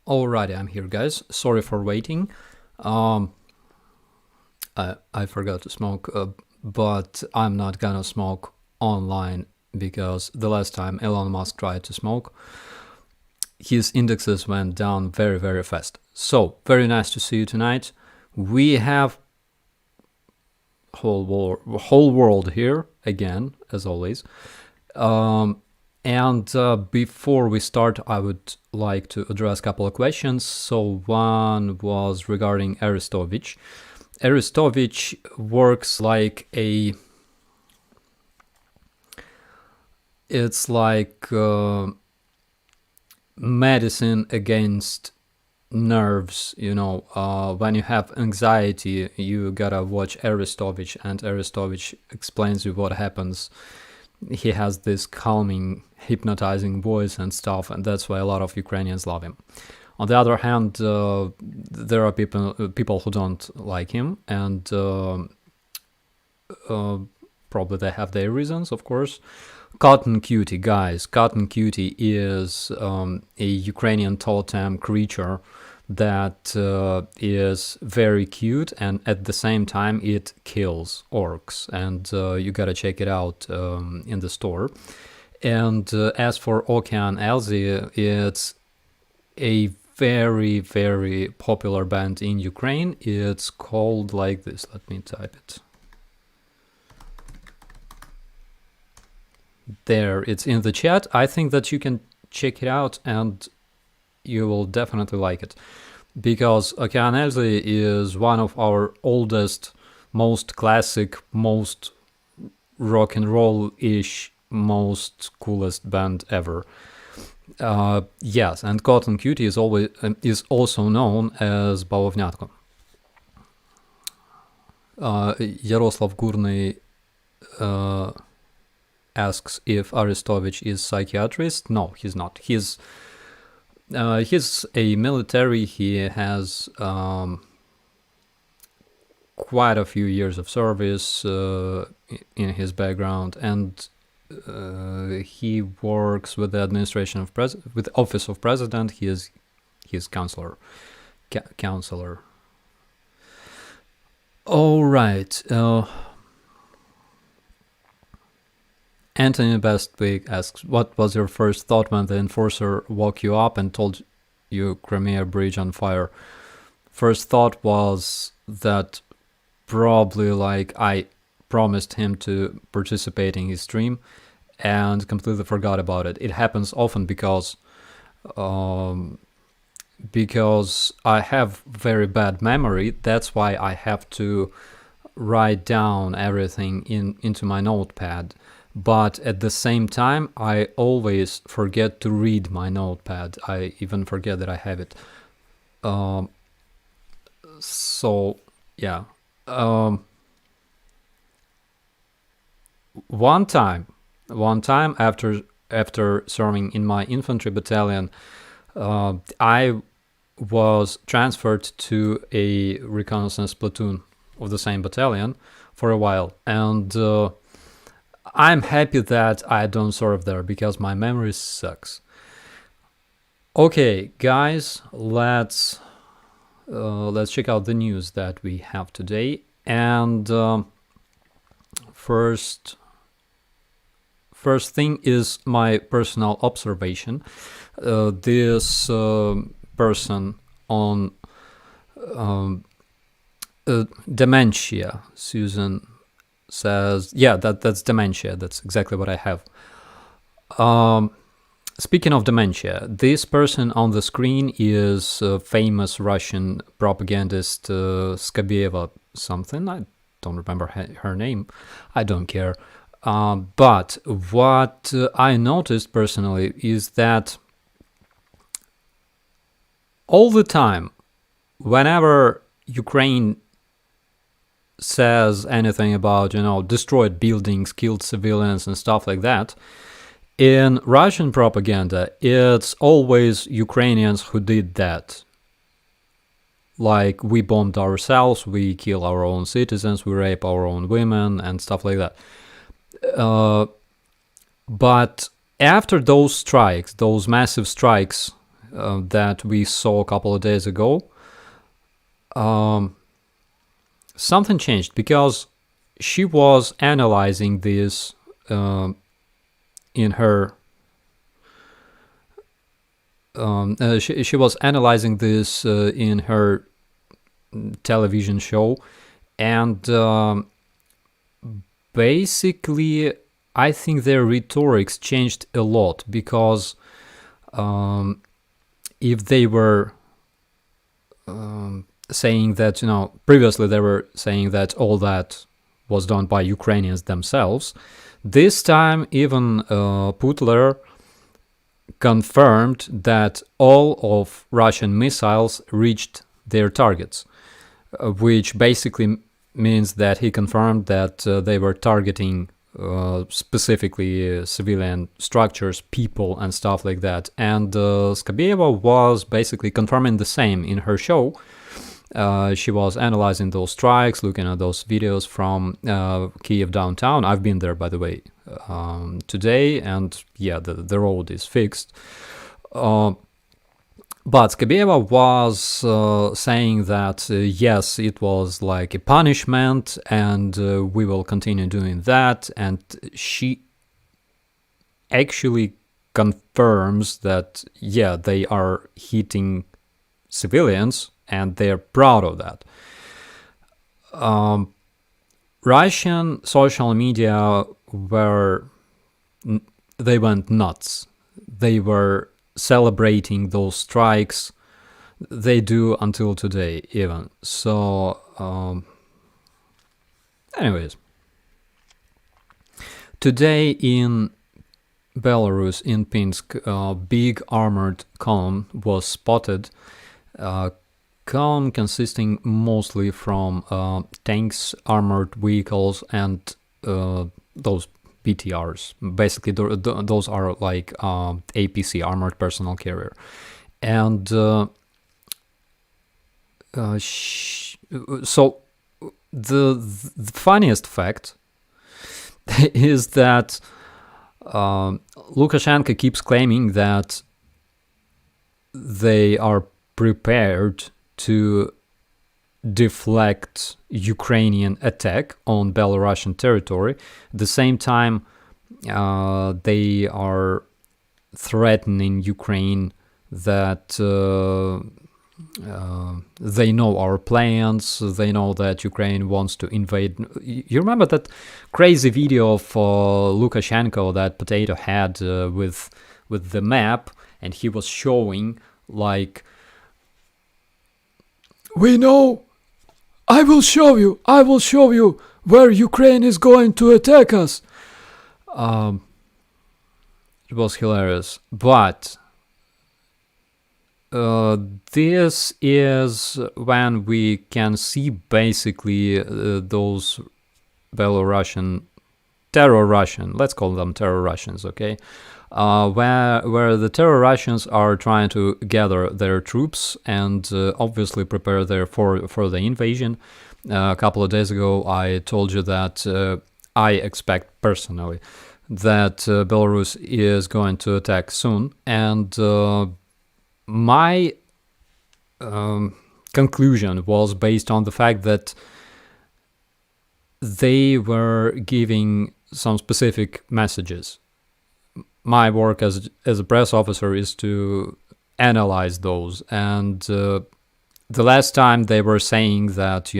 Alrighty, I'm here, guys. Sorry for waiting. I forgot to smoke, but I'm not gonna smoke online because the last time Elon Musk tried to smoke, his indexes went down very, very fast. So, very nice to see you tonight. We have whole world here again, as always. And before we start, I would like to address a couple of questions. So one was regarding Arestovich. Arestovich works like it's like medicine against nerves, you know. When you have anxiety, you gotta watch Arestovich, and Arestovich explains you what happens. He has this calming, hypnotizing voice and stuff, and that's why a lot of Ukrainians love him. On the other hand, there are people who don't like him, and probably they have their reasons, of course. Cotton Cutie, guys. Cotton Cutie is a Ukrainian totem creature that is very cute, and at the same time it kills orcs, and you gotta check it out in the store. And as for Okean Elzy, it's a very, very popular band in Ukraine. It's called like this. Let me type it. There, it's in the chat. I think that you can check it out and you will definitely like it, because Okean Elzy is one of our oldest, most classic, most rock and roll-ish, most coolest band ever. Yes, and Cotton Cutie is also known as Bavovnyatko. Yaroslav Gurny asks if Arestovich is psychiatrist. No, he's not. He's a military. He has quite a few years of service in his background, and he works with the administration of with the office of president. He is counselor. All right. Anthony Bestwick asks, what was your first thought when the enforcer woke you up and told you Crimea bridge on fire? First thought was that probably like I promised him to participate in his stream and completely forgot about it. It happens often because I have very bad memory. That's why I have to write down everything into my notepad. But at the same time, I always forget to read my notepad. I even forget that I have it. So, yeah. One time after serving in my infantry battalion, I was transferred to a reconnaissance platoon of the same battalion for a while, and I'm happy that I don't serve there because my memory sucks. Okay, guys, let's check out the news that we have today. And first thing is my personal observation. This person on dementia, Susan says, yeah, that's dementia. That's exactly what I have. Speaking of dementia, this person on the screen is famous Russian propagandist Skabeva something. I don't remember her name. I don't care. But what I noticed personally is that all the time, whenever Ukraine says anything about, destroyed buildings, killed civilians and stuff like that, in Russian propaganda, it's always Ukrainians who did that. Like, we bombed ourselves, we kill our own citizens, we rape our own women and stuff like that. But after those strikes, those massive strikes that we saw a couple of days ago, something changed because she was analyzing this in her. She was analyzing this in her television show, and basically, I think their rhetorics changed a lot because if they were saying that, previously they were saying that all that was done by Ukrainians themselves, this time even Putler confirmed that all of Russian missiles reached their targets, which basically means that he confirmed that they were targeting specifically civilian structures, people, and stuff like that. And Skabeeva was basically confirming the same in her show. She was analyzing those strikes, looking at those videos from Kiev downtown. I've been there, by the way, today, and yeah, the road is fixed. But Skabeeva was saying that yes, it was like a punishment, and we will continue doing that. And she actually confirms that yeah, they are hitting civilians, and they're proud of that. Russian social media they went nuts. They were celebrating those strikes. They do until today even. So anyways, today in Belarus, in Pinsk, a big armored column was spotted. Column consisting mostly from tanks, armored vehicles, and those BTRs. Basically, those are like APC, armored personnel carrier. And so the funniest fact is that Lukashenko keeps claiming that they are prepared to deflect Ukrainian attack on Belarusian territory. At the same time, they are threatening Ukraine that they know our plans. They know that Ukraine wants to invade. You remember that crazy video of Lukashenko, that potato head with the map, and he was showing like, we know, I will show you where Ukraine is going to attack us. It was hilarious. But this is when we can see basically those Belarusian terror Russian, let's call them terror Russians, okay? Where the terror Russians are trying to gather their troops and obviously prepare for the invasion. A couple of days ago, I told you that I expect personally that Belarus is going to attack soon, and my conclusion was based on the fact that they were giving some specific messages. My work as a press officer is to analyze those, and the last time they were saying that,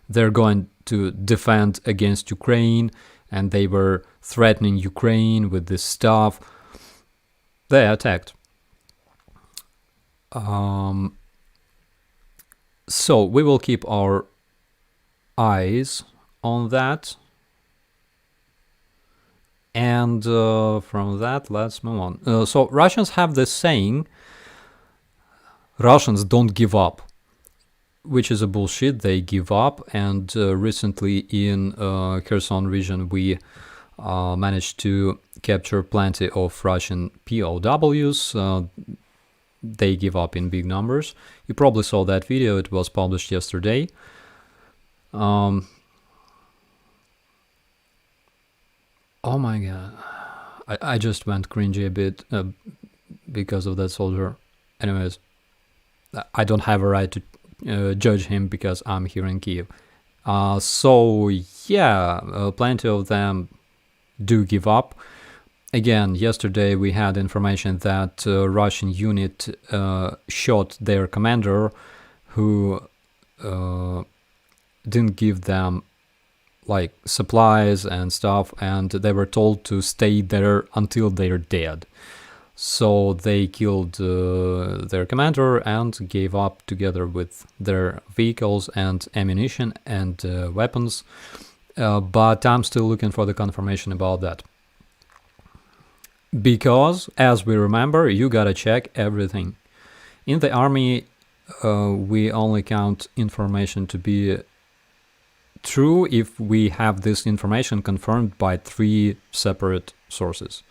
they're going to defend against Ukraine, and they were threatening Ukraine with this stuff, they attacked. So we will keep our eyes on that. And from that, let's move on. So Russians have this saying, Russians don't give up, which is a bullshit. They give up. And recently in Kherson region, we managed to capture plenty of Russian POWs. They give up in big numbers. You probably saw that video. It was published yesterday. Oh my god, I just went cringy a bit because of that soldier. anyways, I don't have a right to judge him because I'm here in Kiev. So yeah, plenty of them do give up. Again, yesterday we had information that Russian unit shot their commander, who didn't give them like supplies and stuff, and they were told to stay there until they're dead. So they killed their commander and gave up together with their vehicles and ammunition and weapons. But I'm still looking for the confirmation about that. Because, as we remember, you gotta check everything. In the army, we only count information to be true if we have this information confirmed by 3 separate sources.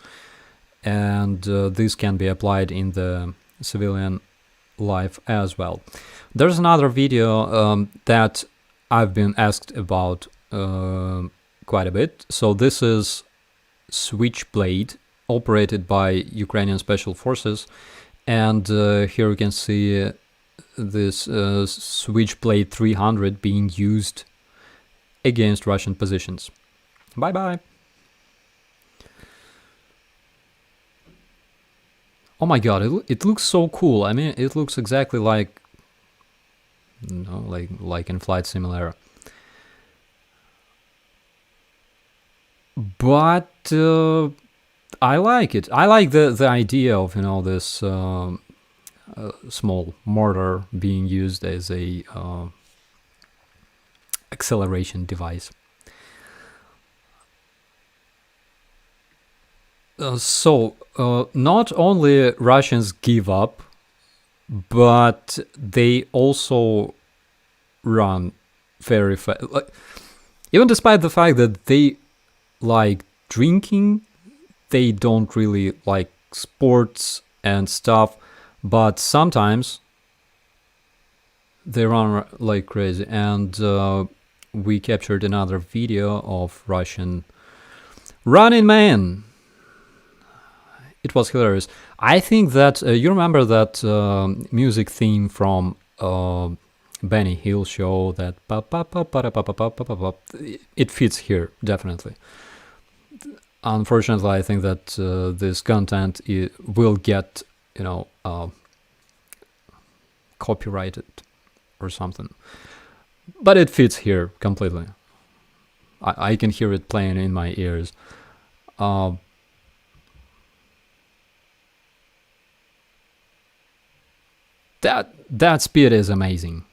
And this can be applied in the civilian life as well. There's another video that I've been asked about quite a bit. So this is Switchblade, operated by Ukrainian Special Forces, and here you can see this Switchblade 300 being used against Russian positions. Bye bye. Oh my god, it looks so cool. I mean, it looks exactly like, you know, like in Flight Simulator. But I like it. I like the idea of, you know, this small mortar being used as a acceleration device. So not only Russians give up, but they also run very fast. Even despite the fact that they like drinking, they don't really like sports and stuff, but sometimes they run like crazy. And we captured another video of Russian running man. It was hilarious. I think that you remember that music theme from Benny Hill show, that it fits here definitely. Unfortunately, I think that this content will get, you know, copyrighted or something, but it fits here completely. I can hear it playing in my ears. That speed is amazing.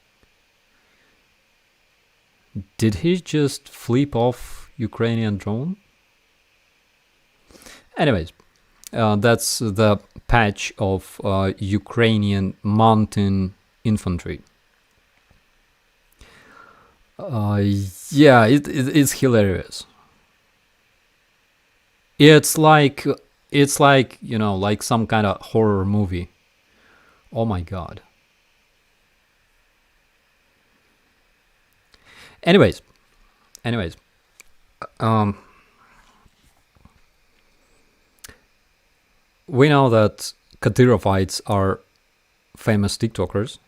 Did he just flip off Ukrainian drone? Anyways, that's the patch of Ukrainian mountain infantry. Yeah, it's hilarious. It's like, you know, like some kind of horror movie. Oh my god. Anyways, we know that Kadyrovites are famous TikTokers,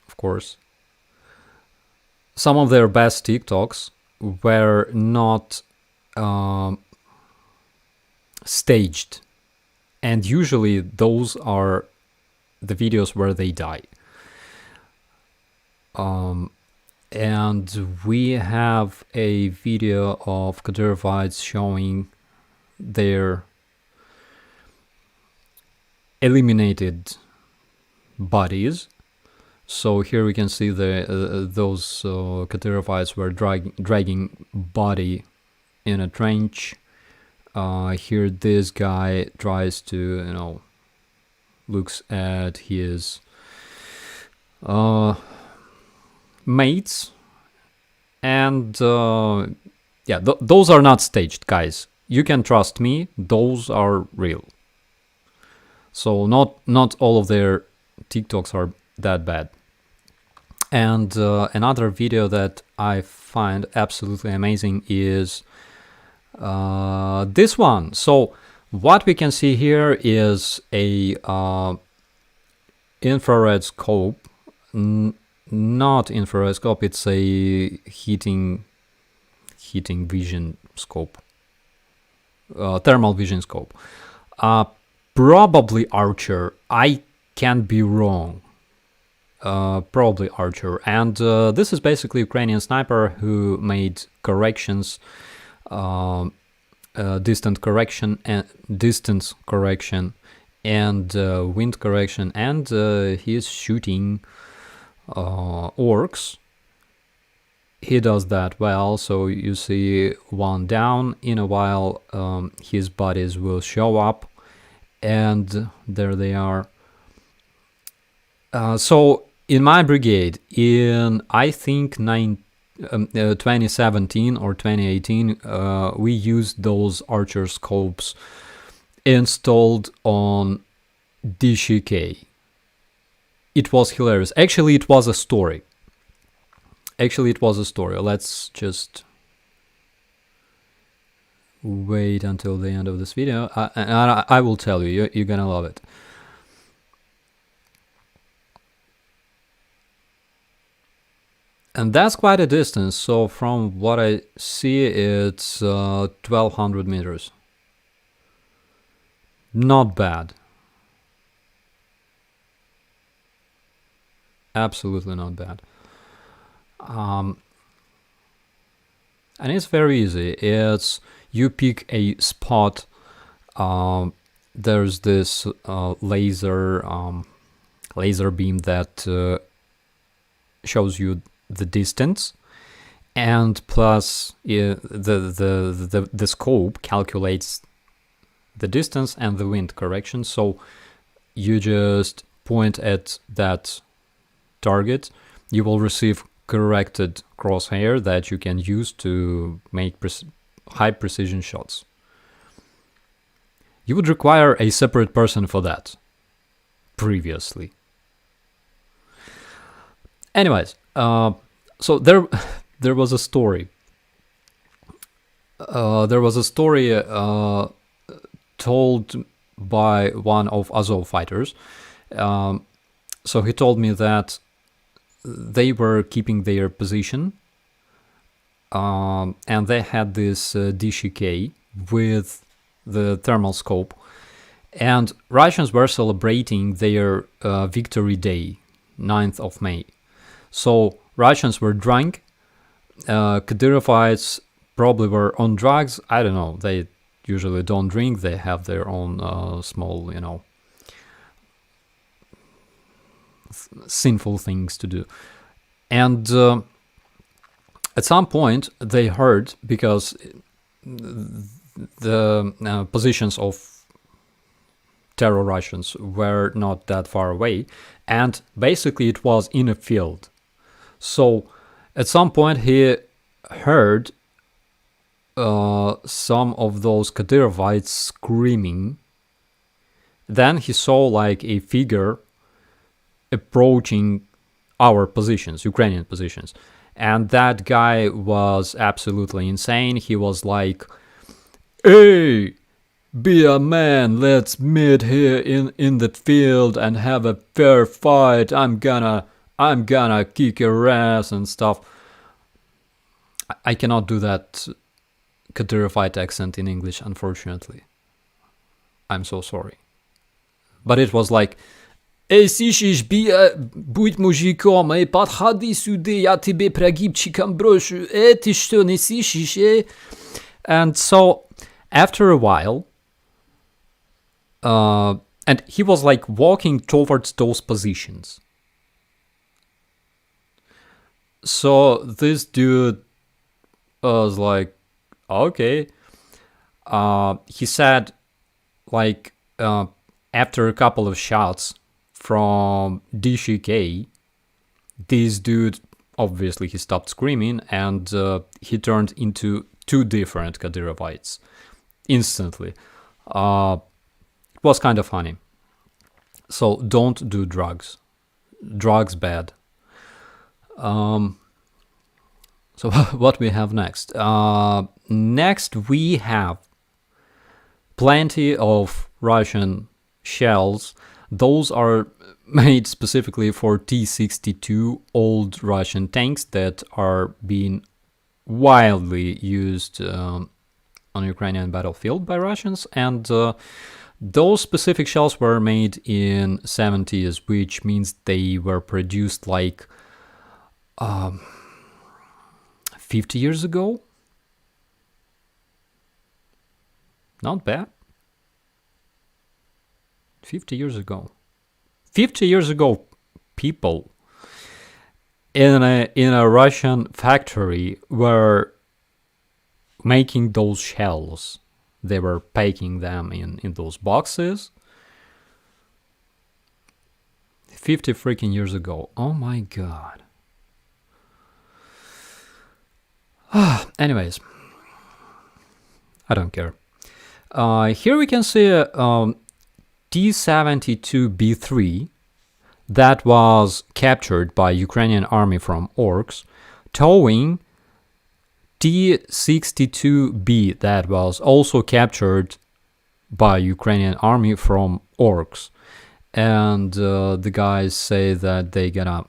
of course. Some of their best TikToks were not staged, and usually those are the videos where they die. And we have a video of Kadyrovites showing their eliminated bodies. So here we can see those Kadyrovites were dragging body in a trench. Here this guy tries to, you know, looks at his mates, and yeah, those are not staged, guys. You can trust me, those are real. So not all of their TikToks are that bad. And another video that I find absolutely amazing is this one. So what we can see here is a infrared scope. Not infrared scope, it's a heating vision scope. Thermal vision scope. Probably Archer. I can be wrong. Probably Archer. And this is basically Ukrainian sniper who made corrections, distance correction and wind correction, and he's shooting orcs. He does that well, so you see one down. In a while his bodies will show up, and there they are. So in my brigade, in I think 2017 or 2018, we used those Archer scopes installed on DCK. It was hilarious. Actually, it was a story. Let's just wait until the end of this video. I will tell you. You're gonna love it. And that's quite a distance. So from what I see, it's 1200 meters. Not bad. Absolutely not bad. And it's very easy. It's you pick a spot. There's this laser beam that shows you the distance, and plus the scope calculates the distance and the wind correction. So you just point at that target. You will receive corrected crosshair that you can use to make high precision shots. You would require a separate person for that previously. Anyways, so there was a story. Told by one of Azov fighters. So he told me that they were keeping their position, and they had this DCK with the thermal scope, and Russians were celebrating their Victory Day, 9th of May. So Russians were drunk, Kadyrovites probably were on drugs. I don't know, they usually don't drink, they have their own small, sinful things to do. And at some point they heard, because the positions of terror Russians were not that far away, and basically it was in a field. So at some point he heard some of those Kadyrovites screaming. Then he saw like a figure approaching our positions, Ukrainian positions. And that guy was absolutely insane. He was like, "Hey, be a man, let's meet here in the field and have a fair fight. I'm gonna kick your ass," and stuff. I cannot do that Kadyrovite accent in English, unfortunately. I'm so sorry. But it was like, "Эй, слышишь, будь мужиком, подходи сюда, я тебе прогибчиком брошу, ты что, не слышишь, And so, after a while, and he was like walking towards those positions. So this dude was like, okay. He said, like, after a couple of shots from DCK, this dude, obviously he stopped screaming, and he turned into two different Kadyrovites instantly. It was kind of funny. So don't do drugs. Drugs bad. So what we have next? Next we have plenty of Russian shells. Those are made specifically for T-62 old Russian tanks that are being wildly used on Ukrainian battlefield by Russians, and those specific shells were made in 70s, which means they were produced like 50 years ago. Not bad. 50 years ago. 50 years ago, people in a Russian factory were making those shells. They were packing them in those boxes 50 freaking years ago. Oh my god. Anyways, I don't care. Here we can see T-72B3 that was captured by Ukrainian army from orcs, towing T-62B that was also captured by Ukrainian army from orcs. And the guys say that they gonna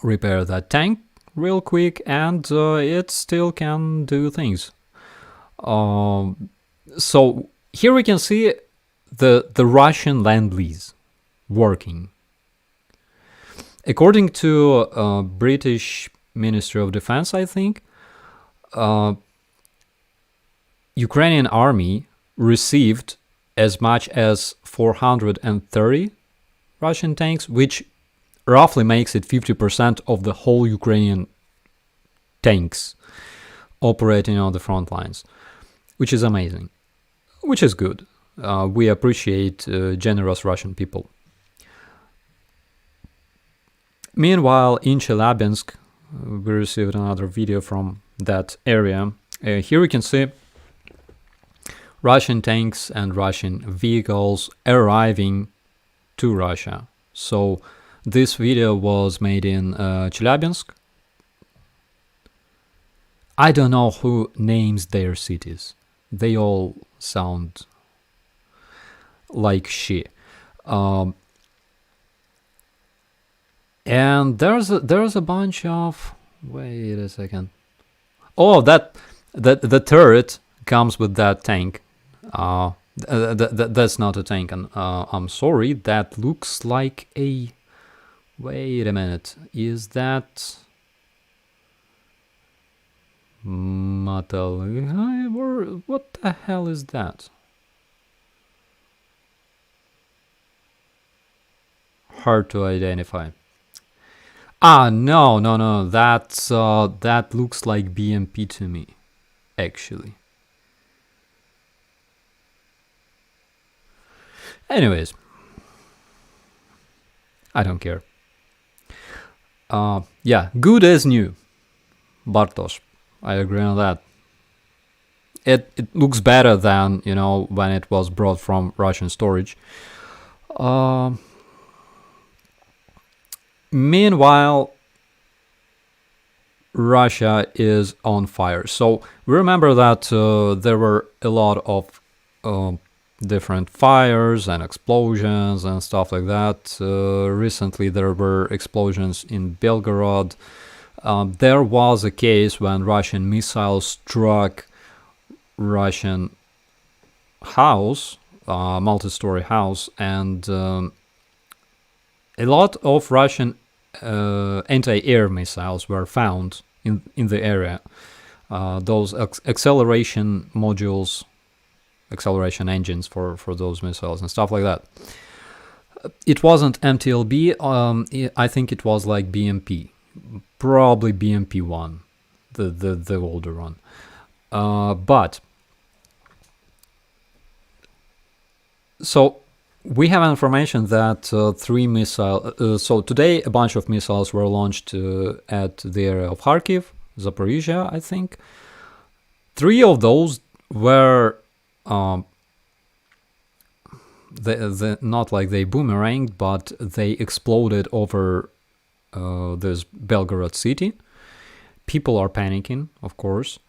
repair that tank real quick, and it still can do things. So here we can see the Russian Lend-Lease working. According to British Ministry of Defense, I think, Ukrainian army received as much as 430 Russian tanks, which roughly makes it 50% of the whole Ukrainian tanks operating on the front lines, which is amazing, which is good. We appreciate generous Russian people. Meanwhile, in Chelyabinsk, we received another video from that area. Here we can see Russian tanks and Russian vehicles arriving to Russia. So this video was made in Chelyabinsk. I don't know who names their cities. They all sound like shit. And there's a bunch of... Wait a second. Oh, the turret comes with that tank. That's not a tank, and I'm sorry. That looks like a... Wait a minute. Is that... Metal? What the hell is that? Hard to identify. No. That looks like BMP to me, actually. Anyways, I don't care. Yeah, good as new, Bartosz. I agree on that. It looks better than, when it was brought from Russian storage. Meanwhile, Russia is on fire. So we remember that there were a lot of different fires and explosions and stuff like that. Recently, there were explosions in Belgorod. There was a case when Russian missiles struck Russian house, multi-story house, and a lot of Russian anti-air missiles were found in the area. Those acceleration modules, acceleration engines for those missiles and stuff like that. It wasn't MTLB. I think it was like BMP. Probably BMP-1, the older one. But so we have information that three missiles. So today, a bunch of missiles were launched at the area of Kharkiv, Zaporizhia, I think. Three of those were not like they boomeranged, but they exploded over this Belgorod city. People are panicking, of course.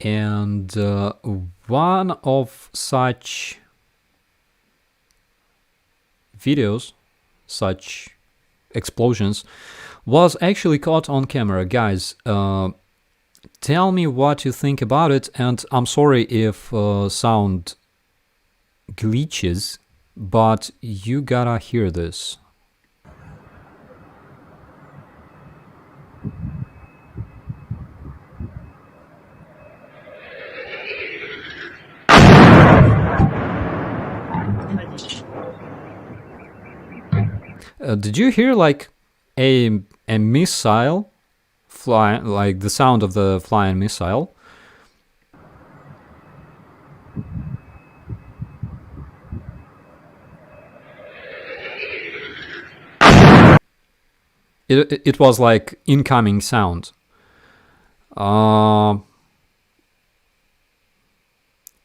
And one of such videos, such explosions, was actually caught on camera. Guys, tell me what you think about it, and I'm sorry if sound glitches, but you gotta hear this. Did you hear like a missile fly, like the sound of the flying missile? It was like incoming sound. And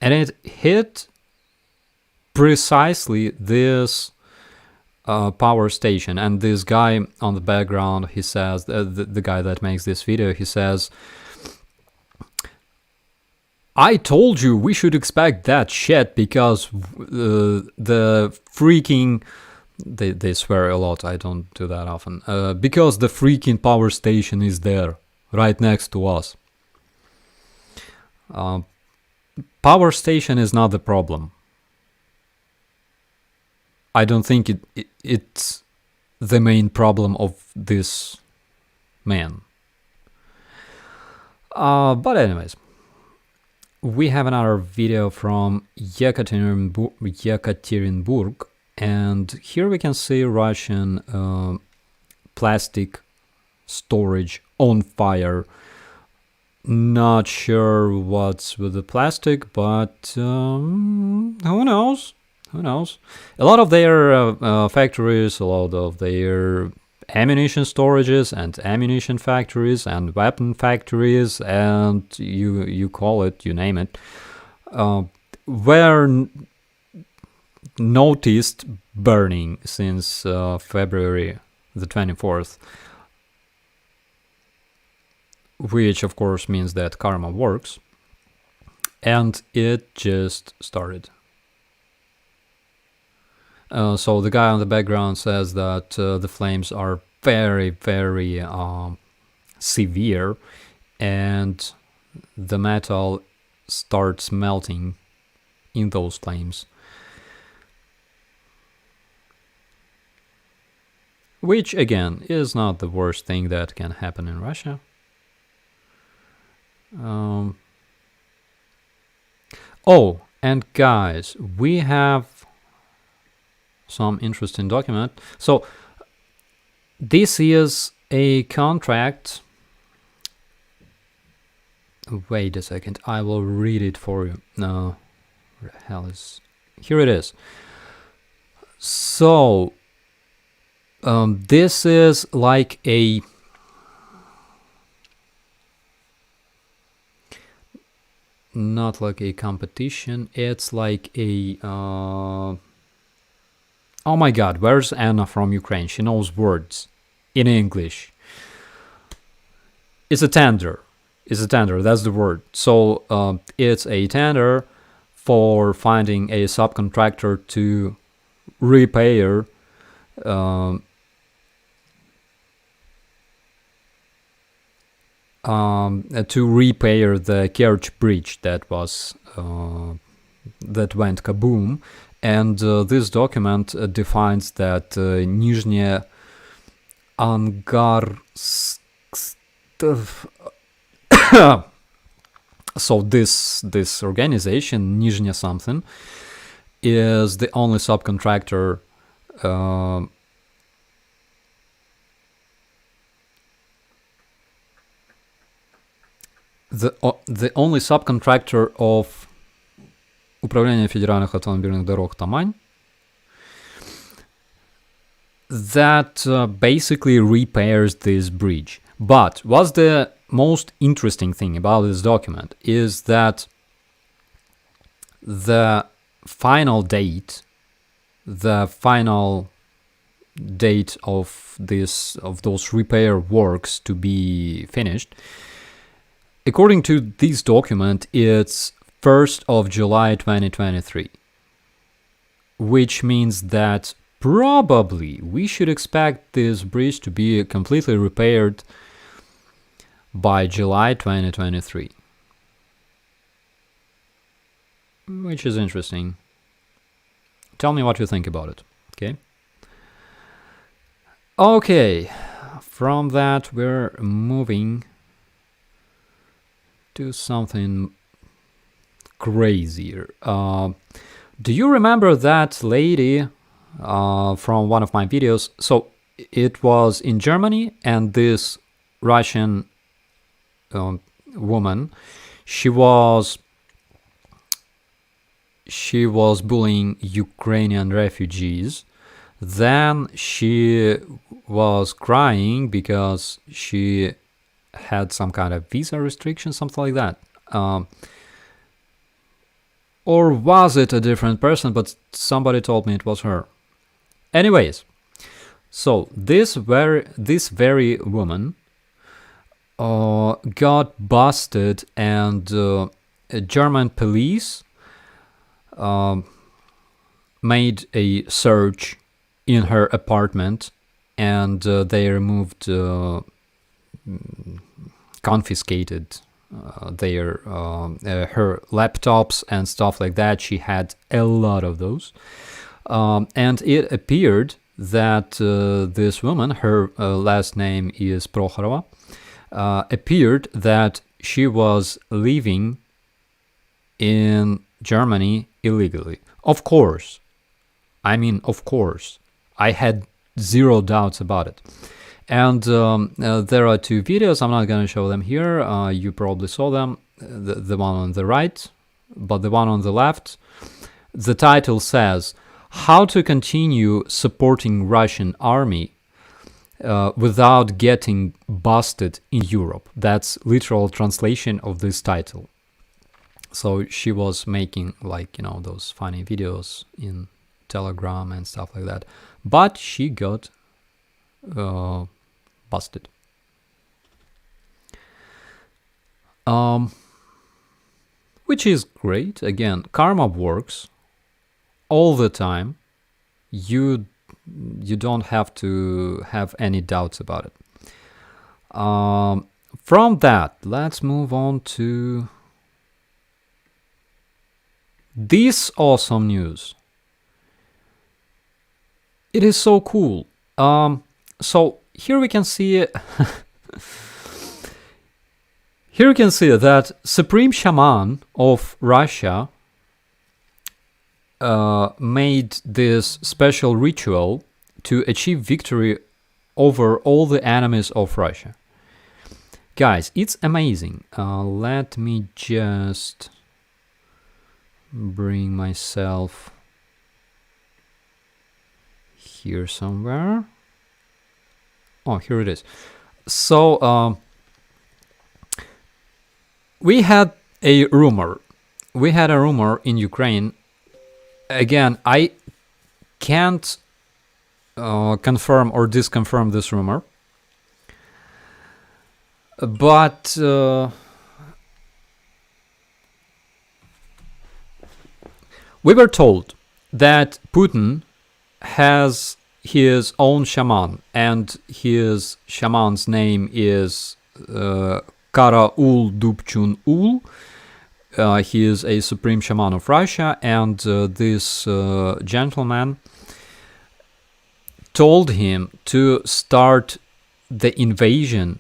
it hit precisely this power station. And this guy on the background, he says, the guy that makes this video, he says, I told you we should expect that shit because the freaking... They swear a lot, I don't do that often. Because the freaking power station is there, right next to us. Power station is not the problem. I don't think it's the main problem of this man. But anyways, we have another video from Yekaterinburg, and here we can see Russian plastic storage on fire. Not sure what's with the plastic, but who knows? Who knows? A lot of their factories, a lot of their ammunition storages and ammunition factories and weapon factories, and you call it, you name it, were noticed burning since February the 24th, which of course means that karma works, and it just started. So the guy on the background says that the flames are very, very severe, and the metal starts melting in those flames. Which, again, is not the worst thing that can happen in Russia. Oh, and guys, we have some interesting document. So this is a contract. Wait a second, I will read it for you. No, where the hell is... Here it is. So this is like a... Not like a competition, it's like a... Oh my god, where's Anna from Ukraine? She knows words in English. It's a tender. It's a tender, that's the word. So it's a tender for finding a subcontractor to repair to repair the Kerch bridge that was that went kaboom. And this document defines that Nizhny Angarsk... So this organization, Nizhny something, is the only subcontractor the only subcontractor of Управление федеральных автомобильных дорог Тамань that basically repairs this bridge. But what's the most interesting thing about this document is that the final date of those repair works to be finished, according to this document, it's 1st of July 2023, which means that probably we should expect this bridge to be completely repaired by July 2023. Which is interesting. Tell me what you think about it, okay? Okay, from that we're moving to something crazier. Do you remember that lady from one of my videos? So it was in Germany, and this Russian woman, she was bullying Ukrainian refugees. Then she was crying because she had some kind of visa restriction, something like that. Or was it a different person? But somebody told me it was her. Anyways, so this very woman got busted, and German police made a search in her apartment, and they removed, confiscated her laptops and stuff like that. She had a lot of those, and it appeared that this woman, her last name is Prokhorova, appeared that she was living in Germany illegally. Of course. Of course. I had zero doubts about it. And there are two videos. I'm not going to show them here. You probably saw them. The one on the right, but the one on the left. The title says, "How to continue supporting Russian army without getting busted in Europe." That's literal translation of this title. So she was making those funny videos in Telegram and stuff like that. But she got busted. Which is great. Again, karma works all the time. You don't have to have any doubts about it. From that, let's move on to this awesome news. It is so cool. So here we can see here you can see that Supreme Shaman of Russia made this special ritual to achieve victory over all the enemies of Russia. Guys, it's amazing. Let me just bring myself here somewhere. Oh, here it is. So we had a rumor. We had a rumor in Ukraine. Again, I can't confirm or disconfirm this rumor, but we were told that Putin has his own shaman, and his shaman's name is Kara-Ul Dubchun-Ul. He is a supreme shaman of Russia, and this gentleman told him to start the invasion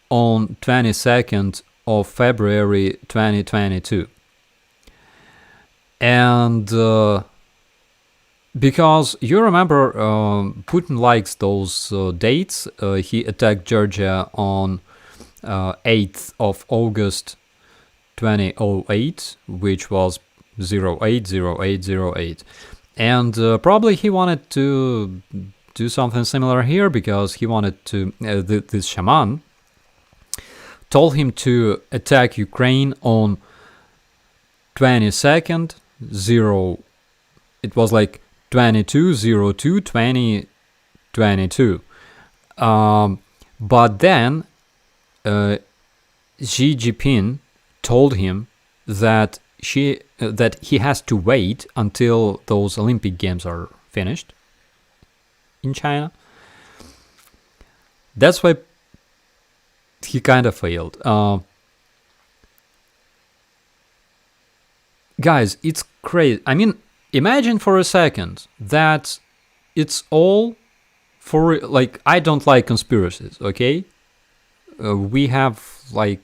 on 22nd of February 2022. And because you remember, Putin likes those dates. He attacked Georgia on 8th of August 2008, which was 080808. And probably he wanted to do something similar here, because he wanted to, this shaman told him to attack Ukraine on 22nd, it was like 22/02/2022. But then Xi Jinping told him that he has to wait until those Olympic Games are finished, in China. That's why he kind of failed. Guys, it's crazy. I mean, imagine for a second that it's all for, like, I don't like conspiracies, okay? We have, like,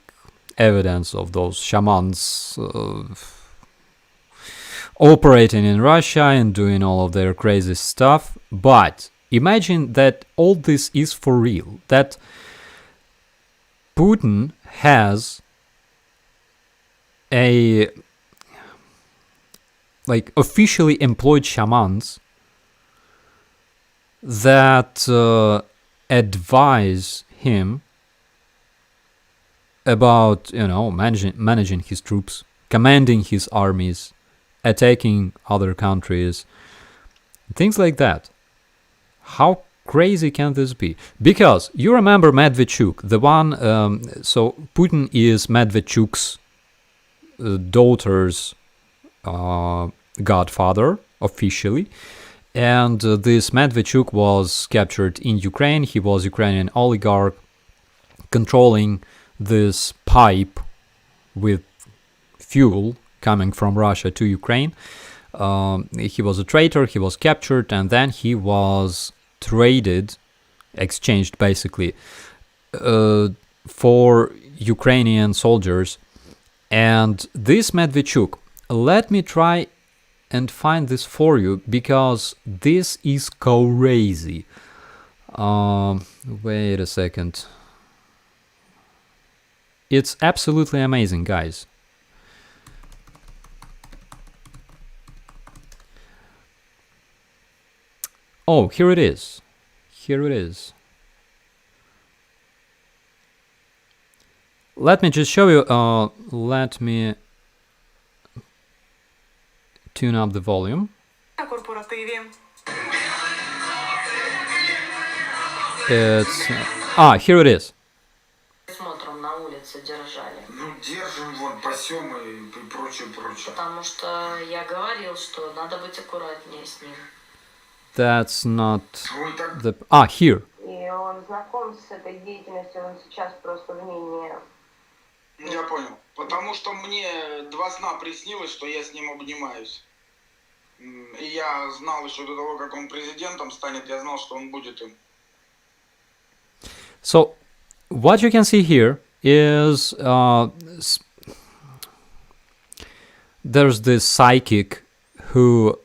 evidence of those shamans operating in Russia and doing all of their crazy stuff. But imagine that all this is for real. That Putin has a, like, officially employed shamans that advise him about, you know, managing his troops, commanding his armies, attacking other countries, things like that. How crazy can this be? Because you remember Medvedchuk, the one. So Putin is Medvedchuk's daughter's godfather officially, and this Medvedchuk was captured in Ukraine. He was Ukrainian oligarch controlling this pipe with fuel coming from Russia to Ukraine. He was a traitor, he was captured, and then he was traded, exchanged basically, for Ukrainian soldiers. And this Medvedchuk, let me try and find this for you, because this is crazy. Wait a second. It's absolutely amazing, guys. Oh, here it is. Here it is. Let me just show you. Let me tune up the volume. It's here it is. Смотром на улице держали. Ну, держим, вот, пасем и прочее, прочее. Потому что я говорил, что надо быть аккуратнее с ним. That's not Ой, так... the... here. И он знаком с этой деятельностью, он сейчас просто в ней не... Я понял. Потому что мне 2 сна приснилось, что я с ним обнимаюсь. И я знал еще до того, как он президентом станет, я знал, что он будет им. So, what you can see here is there's this psychic who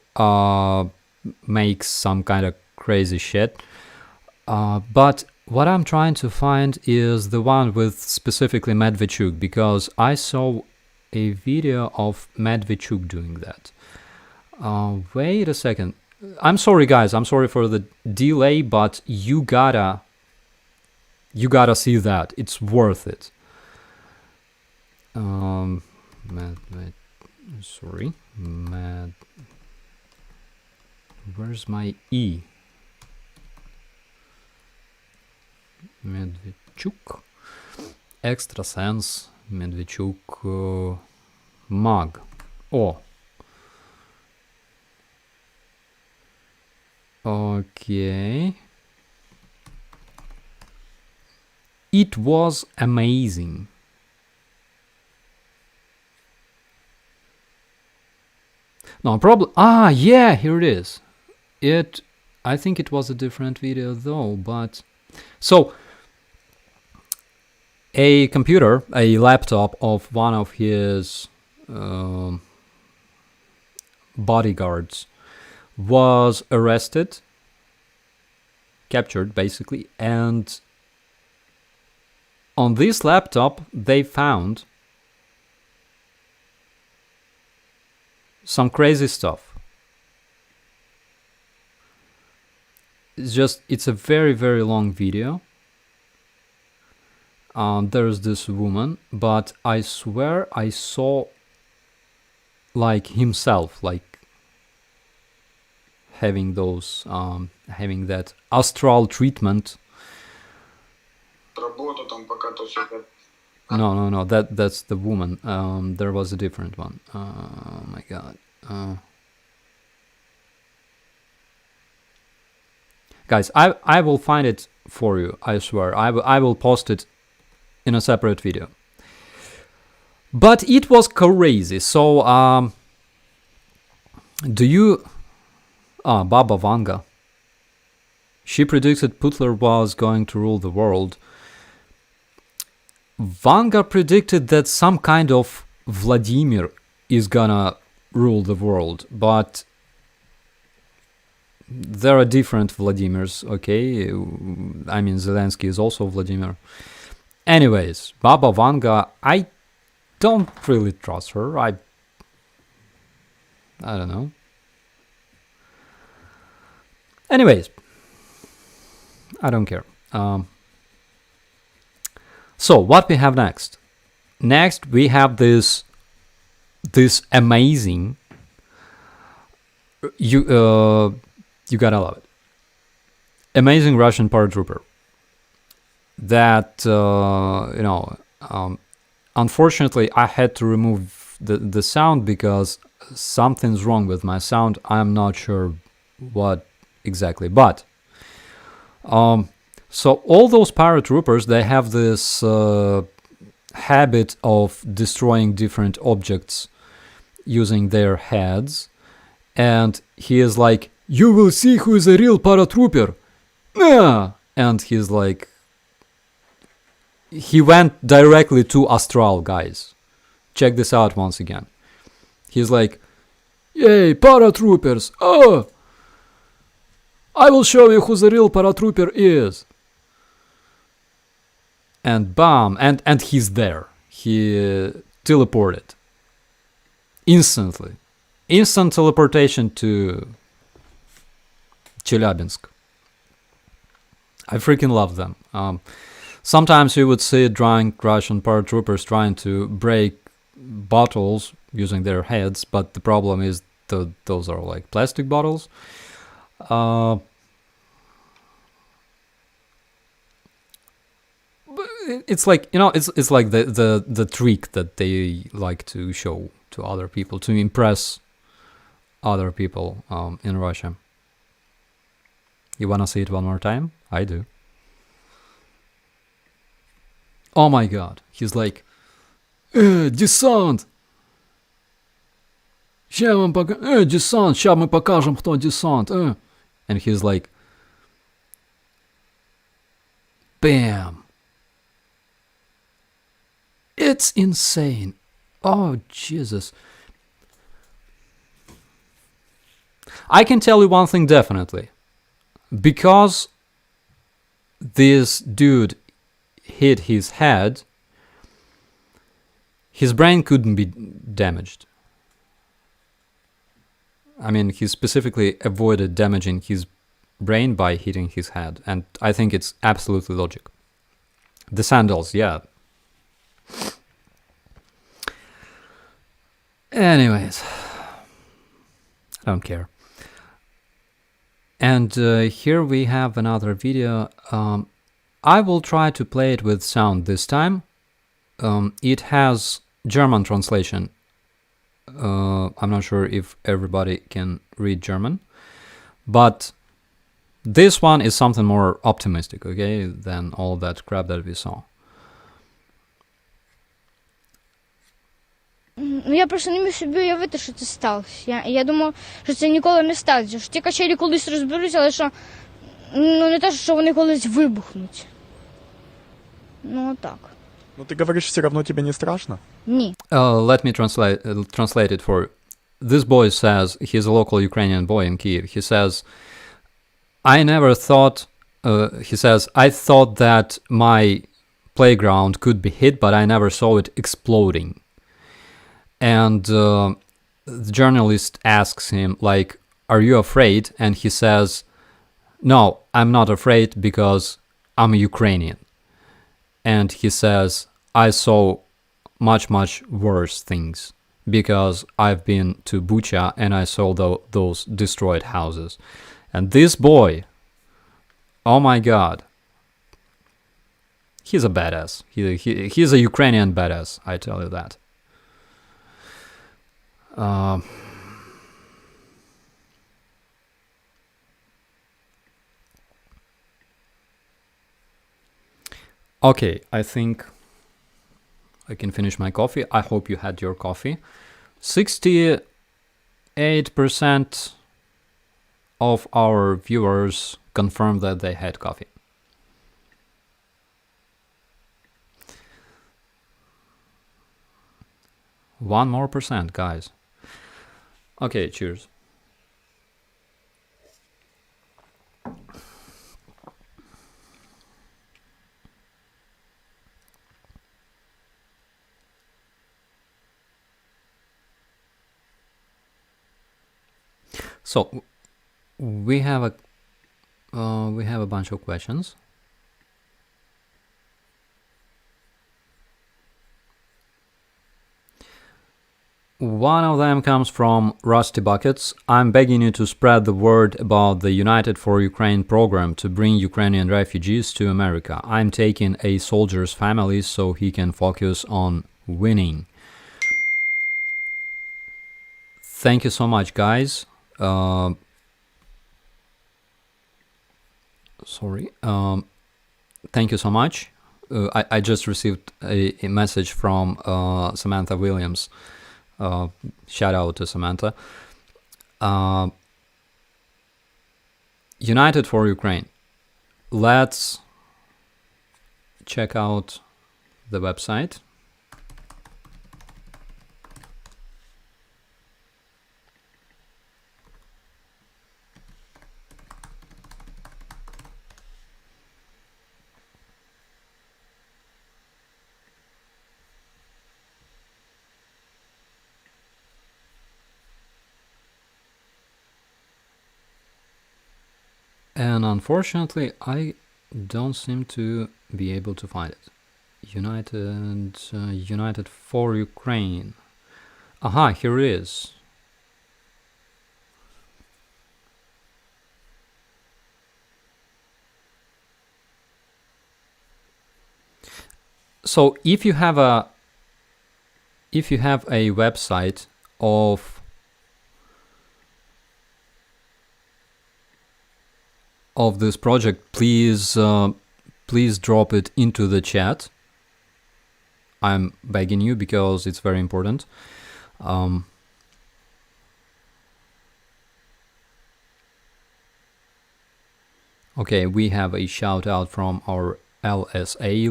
makes some kind of crazy shit. But what I'm trying to find is the one with specifically Medvedchuk, because I saw a video of Medvedchuk doing that. Wait a second. I'm sorry, guys. I'm sorry for the delay, but you gotta see that. It's worth it. Where's my E? Medvedchuk. Extrasense. Medvedchuk. Mag. Oh. Okay. It was amazing. No problem. Yeah, here it is. I think it was a different video though, but so a computer, a laptop of one of his bodyguards was arrested, captured basically, and on this laptop they found some crazy stuff. It's a very, very long video. There's this woman, but I swear I saw like himself, like having those, having that astral treatment. No, that's the woman. There was a different one. Oh my god. Guys, I will find it for you, I swear. I will post it in a separate video. But it was crazy. So, do you... Baba Vanga. She predicted Putler was going to rule the world. Vanga predicted that some kind of Vladimir is gonna rule the world, but there are different Vladimirs, okay? I mean, Zelensky is also Vladimir. Anyways, Baba Vanga, I don't really trust her. I don't know. Anyways, I don't care. So what we have next? Next we have this amazing. You gotta love it. Amazing Russian paratrooper. That unfortunately I had to remove the sound because something's wrong with my sound. I'm not sure what exactly, but so all those paratroopers, they have this habit of destroying different objects using their heads, and he is like, "You will see who is a real paratrooper." And he's like, he went directly to Astral, guys. Check this out once again. He's like, "Yay, paratroopers! Oh, I will show you who the real paratrooper is." And bam, and he's there. He teleported. Instantly. Instant teleportation to Chelyabinsk. I freaking love them. Sometimes you would see drunk Russian paratroopers trying to break bottles using their heads, but the problem is those are like plastic bottles. It's like, it's like the trick that they like to show to other people to impress other people in Russia. You wanna see it one more time? I do. Oh my god, he's like, десант! Десант, ща мы покажем, кто десант. And he's like, bam! It's insane. Oh, Jesus. I can tell you one thing definitely. Because this dude hit his head, his brain couldn't be damaged. I mean, he specifically avoided damaging his brain by hitting his head, and I think it's absolutely logic. The sandals, yeah. Anyways, I don't care. And here we have another video. I will try to play it with sound this time. It has German translation. I'm not sure if everybody can read German, but this one is something more optimistic, okay, than all that crap that we saw. Ну, я просто не міг собі уявити, що це сталося. Я думав, що це ніколи не станеться. Що ті качелі колись розберуться, але що, не те, що вони колись вибухнуть. Ну, так. Но ты говоришь, все равно тебе не страшно? Ні. Let me translate it for you. This boy says, he's a local Ukrainian boy in Kiev. He says, I thought that my playground could be hit, but I never saw it exploding. And the journalist asks him, like, are you afraid? And he says, no, I'm not afraid because I'm a Ukrainian. And he says, I saw much, much worse things because I've been to Bucha and I saw those destroyed houses. And this boy, oh my god, he's a badass. He's a Ukrainian badass, I tell you that. Okay, I think I can finish my coffee. I hope you had your coffee. 68% of our viewers confirmed that they had coffee. One more percent, guys. Okay, cheers. So we have a bunch of questions. One of them comes from Rusty Buckets. I'm begging you to spread the word about the United for Ukraine program to bring Ukrainian refugees to America. I'm taking a soldier's family so he can focus on winning. Thank you so much, guys. Thank you so much. I just received a message from Samantha Williams. Shout out to Samantha. United for Ukraine. Let's check out the website. And unfortunately, I don't seem to be able to find it. United for Ukraine. Aha, here it is. So if you have a website of this project, please drop it into the chat. I'm begging you because it's very important. Okay, we have a shout out from our LSA,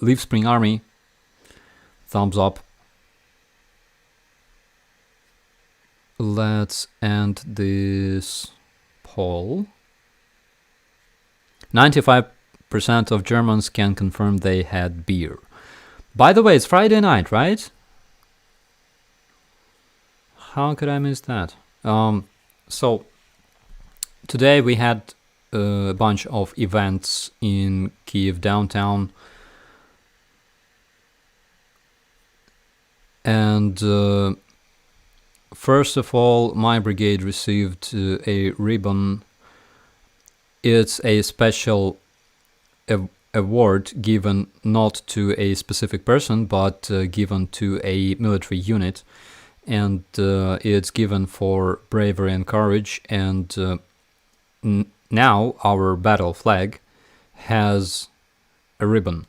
Live Spring Army. Thumbs up. Let's end this poll. 95% of Germans can confirm they had beer. By the way, it's Friday night, right? How could I miss that? So today we had a bunch of events in Kiev downtown, and first of all, my brigade received a ribbon. It's a special award given not to a specific person, but given to a military unit, and it's given for bravery and courage. And now our battle flag has a ribbon.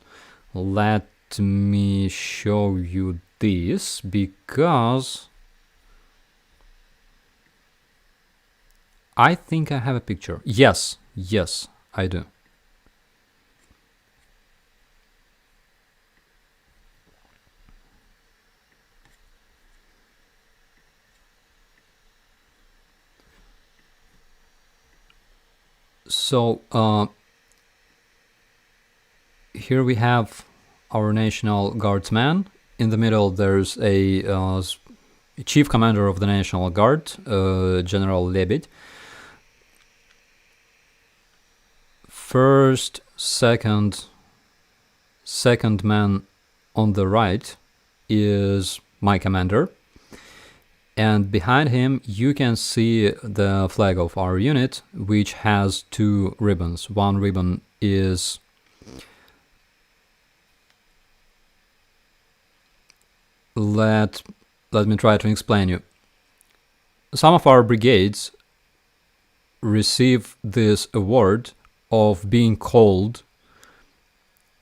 Let me show you this, because I think I have a picture. Yes, I do. So here we have our National Guardsman. In the middle there's a chief commander of the National Guard, General Lebed. First, second man on the right is my commander, and behind him you can see the flag of our unit, which has two ribbons. One ribbon is let me try to explain you. Some of our brigades receive this award of being called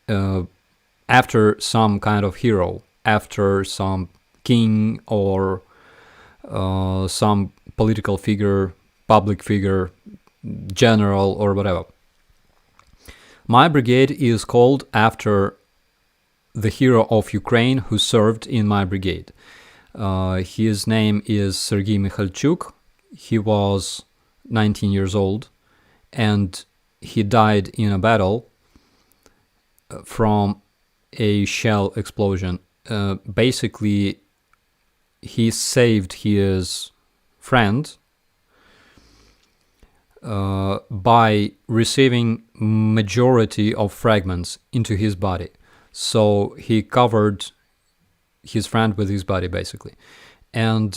after some kind of hero, after some king or some political figure, public figure, general or whatever. My brigade is called after the hero of Ukraine who served in my brigade. His name is Sergei Mikhailchuk. He was 19 years old, and he died in a battle from a shell explosion. Basically, he saved his friend by receiving majority of fragments into his body. So he covered his friend with his body, basically. And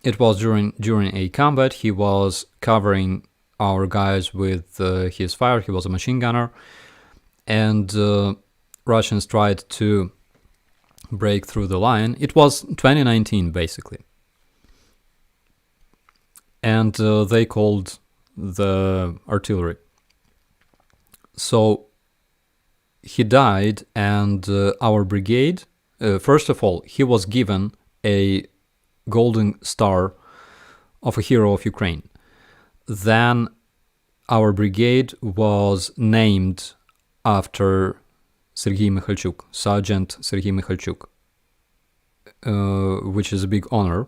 it was during a combat. He was covering our guys with his fire. He was a machine gunner. And Russians tried to break through the line. It was 2019, basically. And they called the artillery. So he died, and our brigade, first of all, he was given a golden star of a hero of Ukraine. Then our brigade was named after Sergei Mikhailchuk, Sergeant Sergei Mikhailchuk, which is a big honor.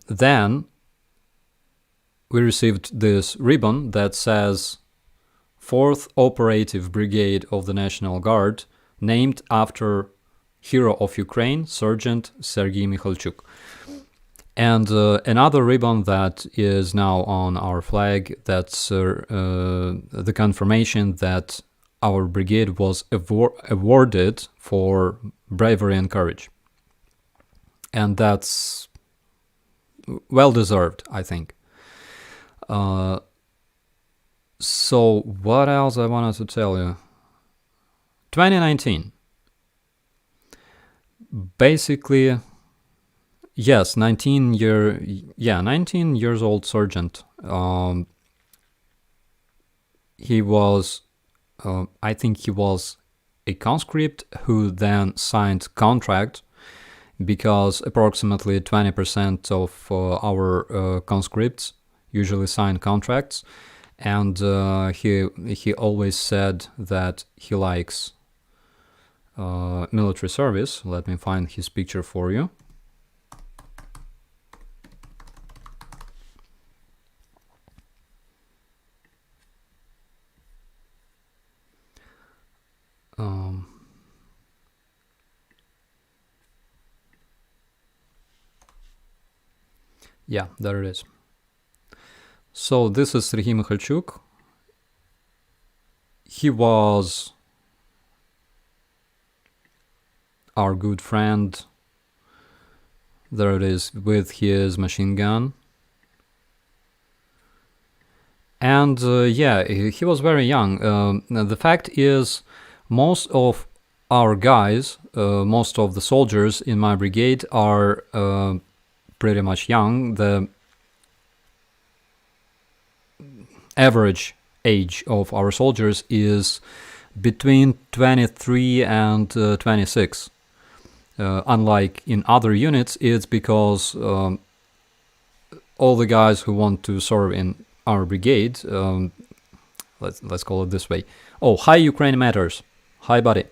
Then we received this ribbon that says 4th Operative Brigade of the National Guard, named after hero of Ukraine, Sergeant Sergei Mikhailchuk. And another ribbon that is now on our flag, that's the confirmation that our brigade was awarded for bravery and courage. And that's well deserved, I think. So what else I wanted to tell you? 2019. Basically, yes, 19 years old sergeant. He was, I think he was a conscript who then signed contract, because approximately 20% of our conscripts usually sign contracts, and he always said that he likes military service. Let me find his picture for you. Yeah, there it is. So this is Sergei Mikhailchuk. He was our good friend. There it is, with his machine gun. And he was very young. The fact is, most of our guys, most of the soldiers in my brigade are pretty much young. The average age of our soldiers is between 23 and 26. Unlike in other units, it's because all the guys who want to serve in our brigade, let's call it this way. Oh, hi Ukraine matters. Hi buddy.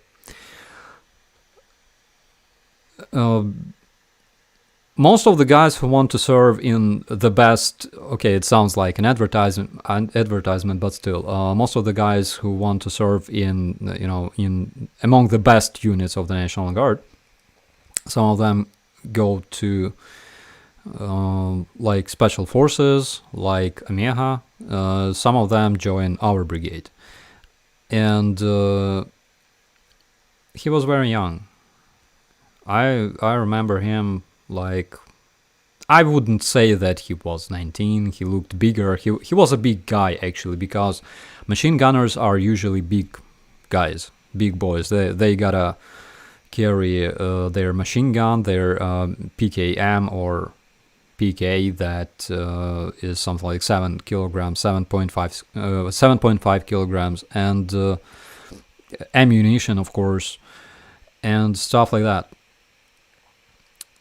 Most of the guys who want to serve in the best, okay, it sounds like an advertisement, but still, most of the guys who want to serve in, in among the best units of the National Guard, some of them go to like special forces, like Ameha. Some of them join our brigade, and he was very young. I remember him. Like, I wouldn't say that he was 19. He looked bigger. He was a big guy, actually, because machine gunners are usually big guys, big boys. They gotta carry their machine gun, their PKM or PK, that is something like 7 kilograms, 7.5 kilograms, and ammunition, of course, and stuff like that.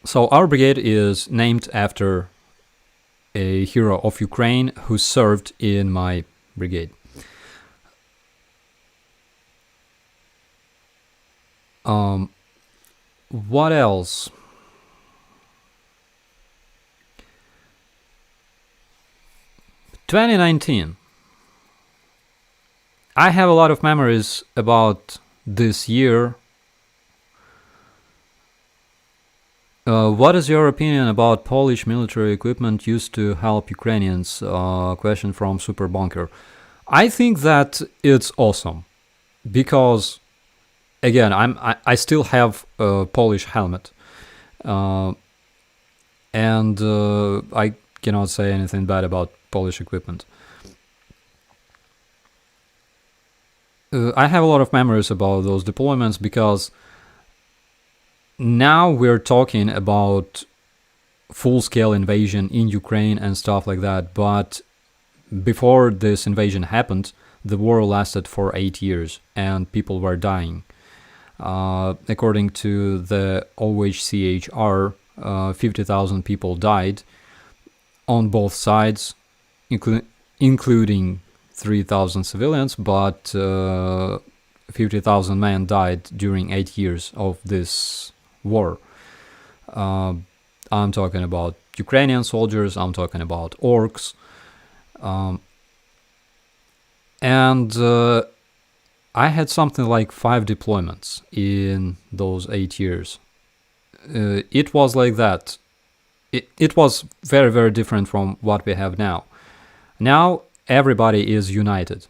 So our brigade is named after a hero of Ukraine who served in my brigade. What else? "2019. I have a lot of memories about this year. What is your opinion about Polish military equipment used to help Ukrainians?" Question from Super Bunker. I think that it's awesome because, again, I still have a Polish helmet, and I cannot say anything bad about Polish equipment. I have a lot of memories about those deployments because now we're talking about full-scale invasion in Ukraine and stuff like that, but before this invasion happened, the war lasted for 8 years and people were dying. According to the OHCHR, 50,000 people died on both sides, including 3,000 civilians, but 50,000 men died during 8 years of this war. I'm talking about Ukrainian soldiers, I'm talking about orcs, and I had something like 5 deployments in those 8 years. It was like that. It was very, very different from what we have now. Now everybody is united.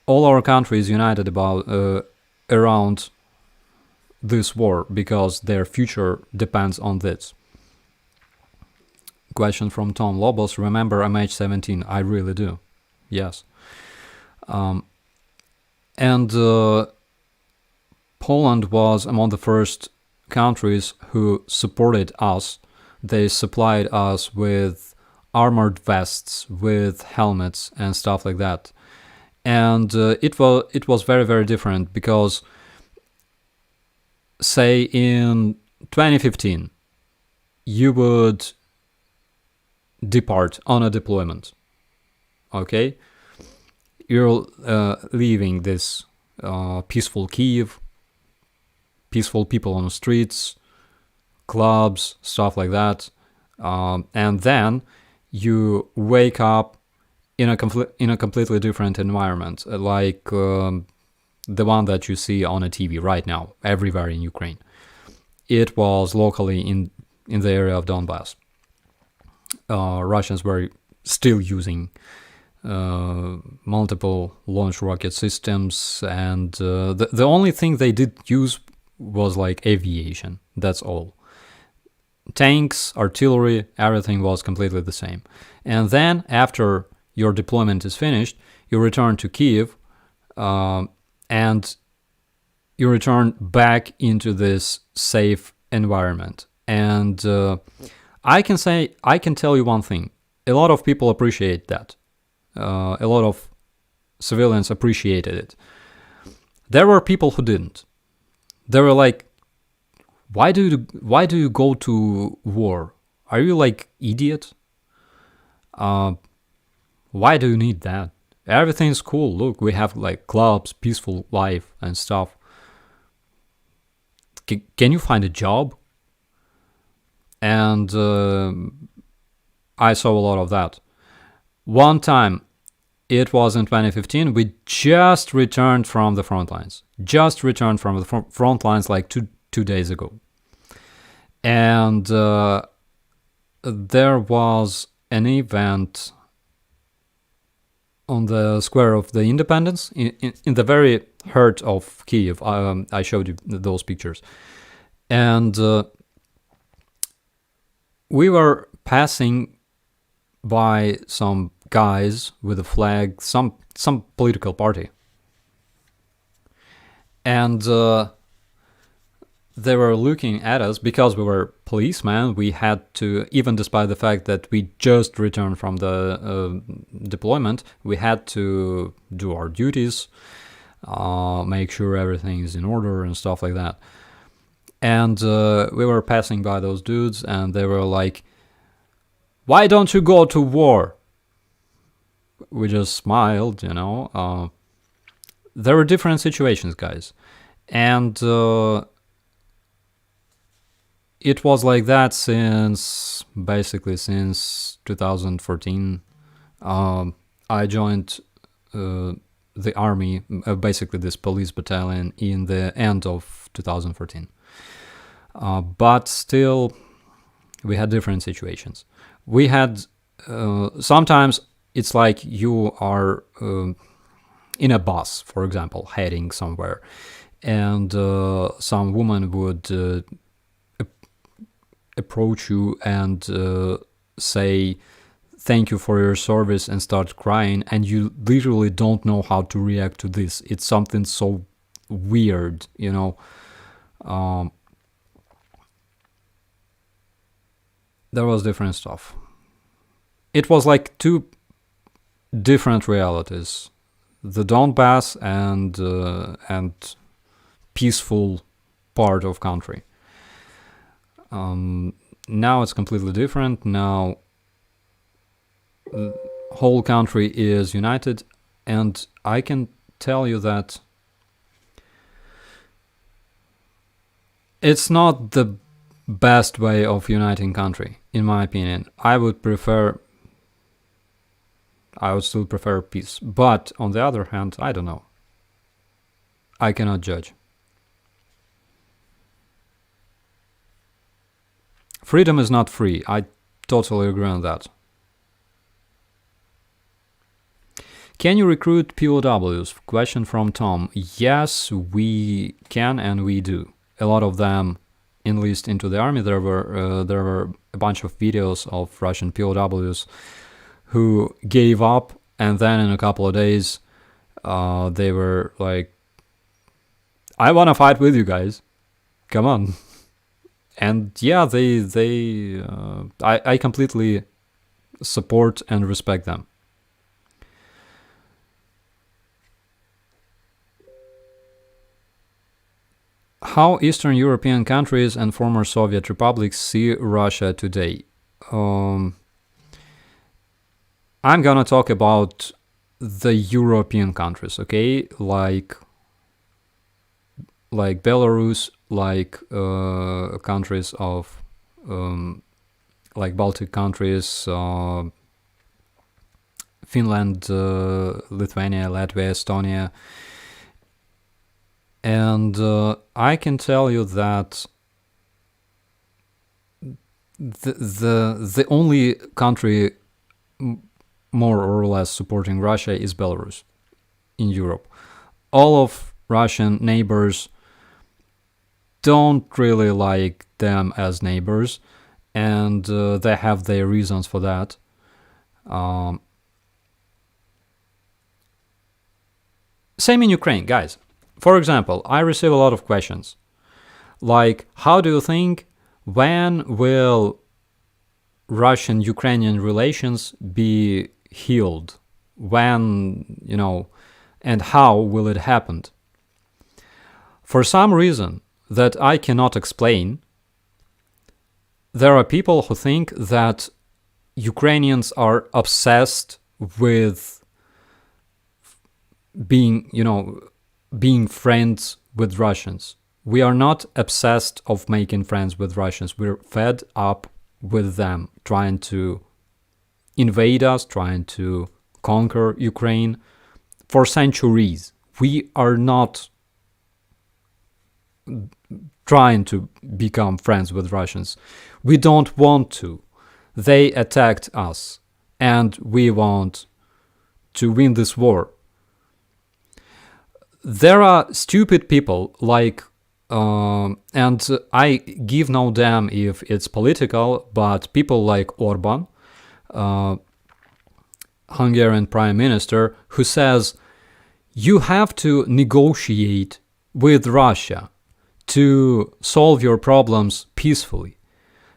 All our country is united around this war because their future depends on this. Question from Tom Lobos. Remember MH17? I really do. Yes. And Poland was among the first countries who supported us. They supplied us with armored vests, with helmets and stuff like that. And it was very, very different because, say, in 2015, you would depart on a deployment. Okay? You're leaving this peaceful Kyiv, peaceful people on the streets, clubs, stuff like that. And then you wake up in a completely different environment, like the one that you see on a TV right now, everywhere in Ukraine. It was locally in the area of Donbass. Russians were still using multiple launch rocket systems, and the only thing they did use was like aviation. That's all. Tanks, artillery, everything was completely the same. And then after your deployment is finished, you return to Kyiv, and you return back into this safe environment. And I can tell you one thing. A lot of people appreciate that. A lot of civilians appreciated it. There were people who didn't. They were like, why do you go to war? Are you like idiot? Why do you need that? Everything's cool. Look, we have like clubs, peaceful life and stuff. Can you find a job? And I saw a lot of that. One time, it was in 2015, we just returned from the front lines. Just returned from the front lines like two days ago. And there was an event on the Square of the Independence, in the very heart of Kyiv. I showed you those pictures. And we were passing by some guys with a flag, some political party. And they were looking at us because we were policemen. We had to, even despite the fact that we just returned from the deployment, we had to do our duties. make sure everything is in order and stuff like that. And we were passing by those dudes, and they were like, "Why don't you go to war?" We just smiled, you know. There were different situations, guys. And it was like that basically since 2014. I joined the army, basically this police battalion, in the end of 2014. But still, we had different situations. We had, sometimes it's like you are in a bus, for example, heading somewhere, and some woman would approach you and say, "Thank you for your service," and start crying, and you literally don't know how to react to this. It's something so weird, you know. There was different stuff. It was like two different realities: the Donbass and peaceful part of country. Now it's completely different. Now the whole country is united, and I can tell you that it's not the best way of uniting country, in my opinion. I would still prefer peace. But on the other hand, I don't know. I cannot judge. Freedom is not free. I totally agree on that. Can you recruit POWs? Question from Tom. Yes, we can and we do. A lot of them enlist into the army. There were a bunch of videos of Russian POWs who gave up, and then in a couple of days they were like, "I want to fight with you guys. Come on." And yeah, I completely support and respect them. How Eastern European countries and former Soviet republics see Russia today? I'm gonna talk about the European countries, okay? Like Belarus, like countries of like Baltic countries, Finland, Lithuania, Latvia, Estonia. And I can tell you that the only country more or less supporting Russia is Belarus in Europe. All of Russian neighbors don't really like them as neighbors, and they have their reasons for that. Same in Ukraine, guys. For example, I receive a lot of questions like, how do you think, when will Russian-Ukrainian relations be healed? When, you know, and how will it happen? For some reason that I cannot explain, there are people who think that Ukrainians are obsessed with being friends with Russians. We are not obsessed of making friends with Russians. We're fed up with them trying to invade us, trying to conquer Ukraine for centuries. We are not trying to become friends with Russians. We don't want to. They attacked us, and we want to win this war. There are stupid people like, and I give no damn if it's political, but people like Orban, Hungarian Prime Minister, who says you have to negotiate with Russia to solve your problems peacefully.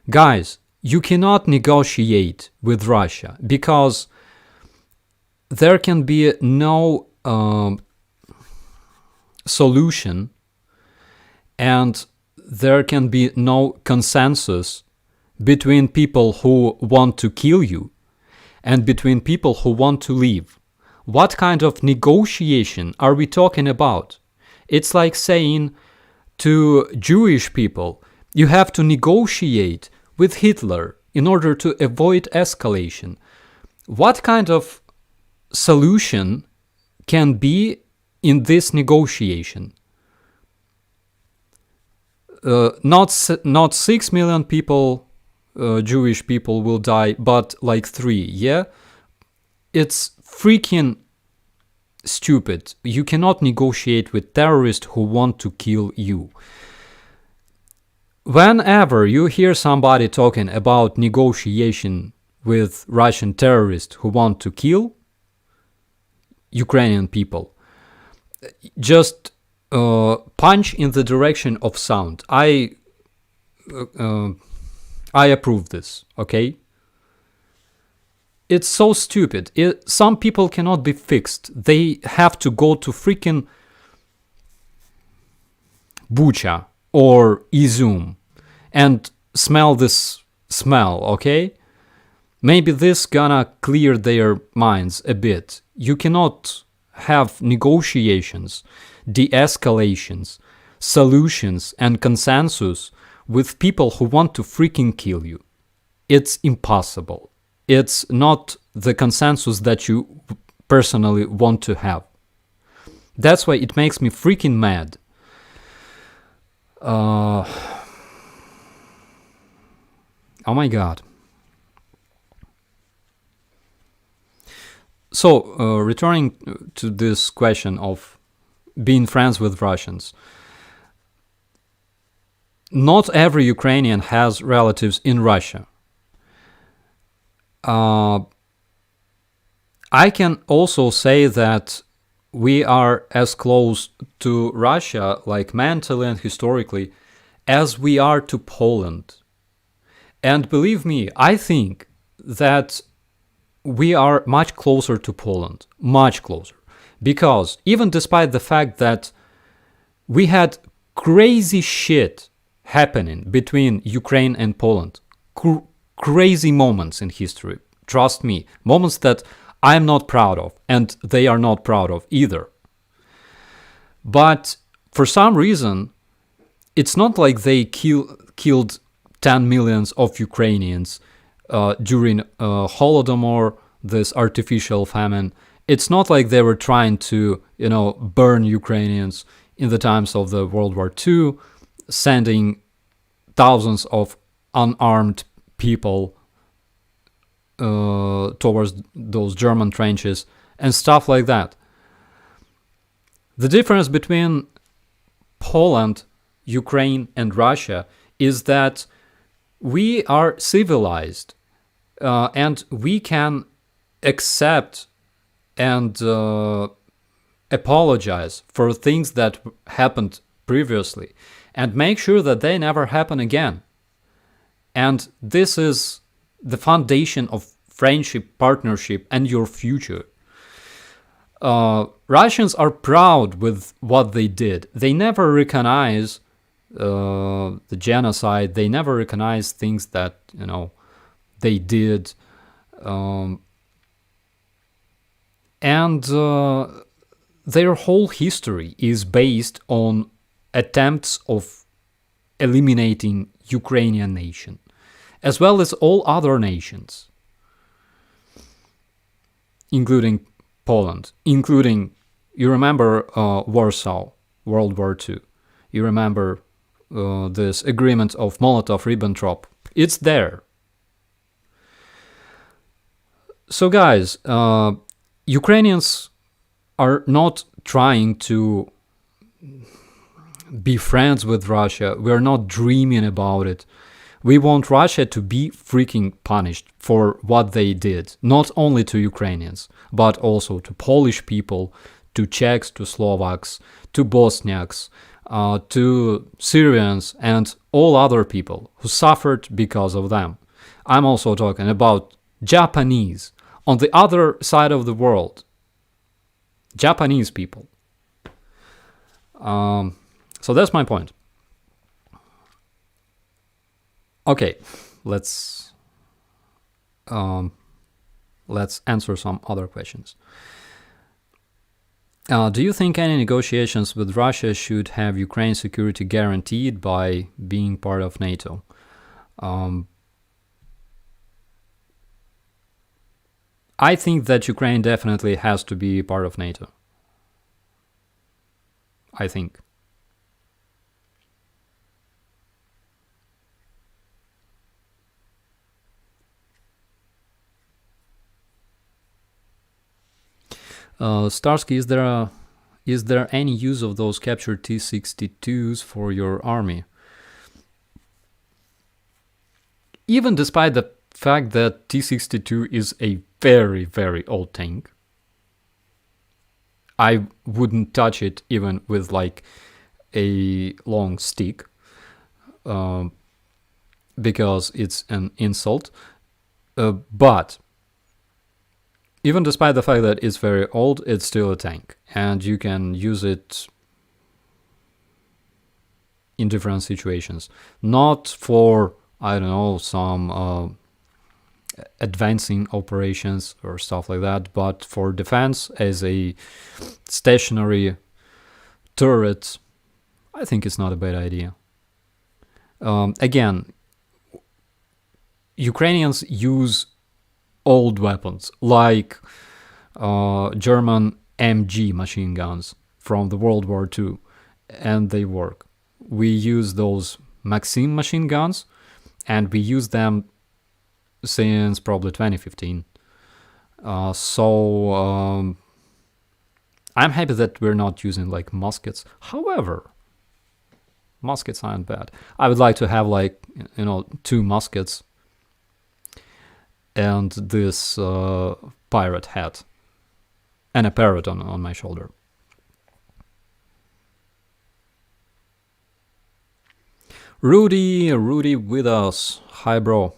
Guys, you cannot negotiate with Russia because there can be no solution, and there can be no consensus between people who want to kill you and between people who want to leave. What kind of negotiation are we talking about? It's like saying to Jewish people, you have to negotiate with Hitler in order to avoid escalation. What kind of solution can be in this negotiation? Not 6 million people, Jewish people will die, but like 3, yeah? It's freaking stupid. You cannot negotiate with terrorists who want to kill you. Whenever you hear somebody talking about negotiation with Russian terrorists who want to kill Ukrainian people, just punch in the direction of sound. I approve this, okay? It's so stupid. Some people cannot be fixed. They have to go to freaking Bucha or Izum and smell this smell, okay? Maybe this gonna clear their minds a bit. You cannot have negotiations, de-escalations, solutions, and consensus with people who want to freaking kill you. It's impossible. It's not the consensus that you personally want to have. That's why it makes me freaking mad. Oh my god. So, returning to this question of being friends with Russians. Not every Ukrainian has relatives in Russia. I can also say that we are as close to Russia, like mentally and historically, as we are to Poland. And believe me, I think that we are much closer to Poland, much closer. Because even despite the fact that we had crazy shit happening between Ukraine and Poland, crazy moments in history, trust me, moments that I'm not proud of, and they are not proud of either. But for some reason, it's not like they killed 10 millions of Ukrainians during Holodomor, this artificial famine. It's not like they were trying to, burn Ukrainians in the times of the World War II, sending thousands of unarmed people towards those German trenches and stuff like that. The difference between Poland, Ukraine, and Russia is that we are civilized and we can accept and apologize for things that happened previously and make sure that they never happen again. And this is the foundation of friendship, partnership, and your future. Russians are proud with what they did. They never recognize the genocide. They never recognize things that, they did. And their whole history is based on attempts of eliminating Ukrainian nation, as well as all other nations, including Poland, including, you remember Warsaw, World War II. You remember this agreement of Molotov-Ribbentrop. It's there. So guys, Ukrainians are not trying to be friends with Russia. We're not dreaming about it. We want Russia to be freaking punished for what they did, not only to Ukrainians, but also to Polish people, to Czechs, to Slovaks, to Bosniaks, to Syrians, and all other people who suffered because of them. I'm also talking about Japanese on the other side of the world. Japanese people. So that's my point. Okay, let's answer some other questions. Do you think any negotiations with Russia should have Ukraine's security guaranteed by being part of NATO? I think that Ukraine definitely has to be part of NATO. I think. Starsky, is there any use of those captured T-62s for your army? Even despite the fact that T-62 is a very, very old tank, I wouldn't touch it even with like a long stick, because it's an insult. But even despite the fact that it's very old, it's still a tank, and you can use it in different situations. Not for, I don't know, some advancing operations or stuff like that, but for defense as a stationary turret, I think it's not a bad idea. Again, Ukrainians use old weapons like German MG machine guns from the World War II, and they work. We use those Maxim machine guns, and we use them since probably 2015. So I'm happy that we're not using like muskets. However, muskets aren't bad. I would like to have like, 2 muskets and this pirate hat and a parrot on my shoulder. Rudy with us. Hi, bro.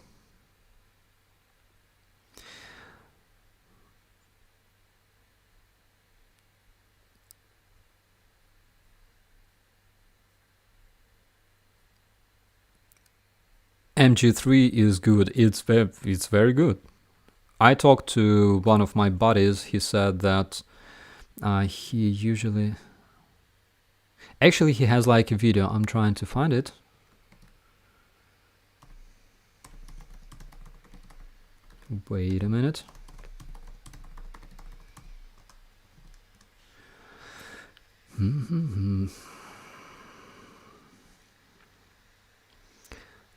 MG3 is good. It's very good. I talked to one of my buddies. He said that he usually... Actually, he has like a video. I'm trying to find it. Wait a minute.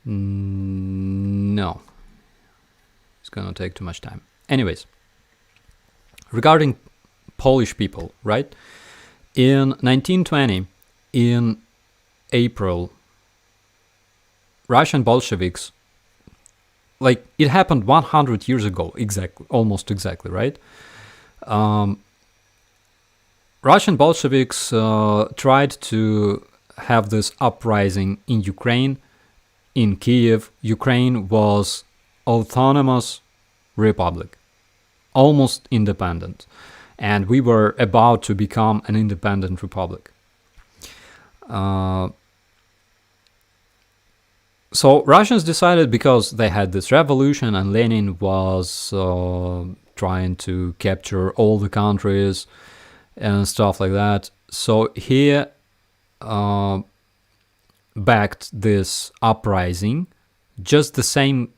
No. It's gonna take too much time. Anyways, regarding Polish people, right? In 1920, in April, Russian Bolsheviks, like it happened 100 years ago, exactly, almost exactly, right? Russian Bolsheviks tried to have this uprising in Ukraine, in Kiev. Ukraine was autonomous republic, almost independent, and we were about to become an independent republic. So Russians decided, because they had this revolution and Lenin was trying to capture all the countries and stuff like that. So he backed this uprising, just the same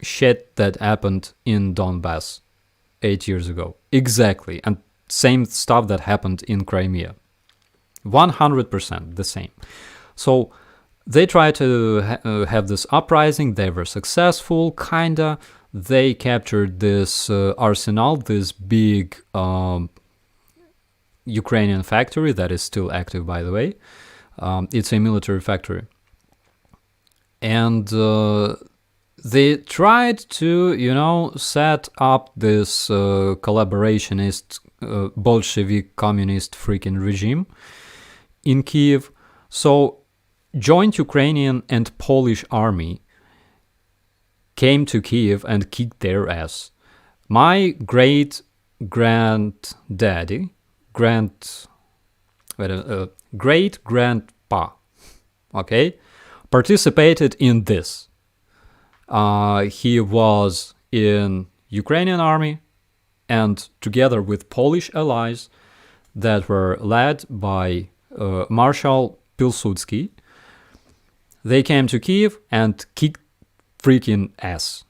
shit that happened in Donbass 8 years ago. Exactly. And same stuff that happened in Crimea. 100% the same. So they tried to have this uprising. They were successful, kinda. They captured this arsenal, this big Ukrainian factory that is still active, by the way. It's a military factory. And they tried to, set up this collaborationist Bolshevik communist freaking regime in Kiev. So joint Ukrainian and Polish army came to Kiev and kicked their ass. My great-granddaddy, great grandpa, okay, participated in this. He was in Ukrainian army, and together with Polish allies that were led by Marshal Pilsudski, they came to Kiev and kicked freaking ass.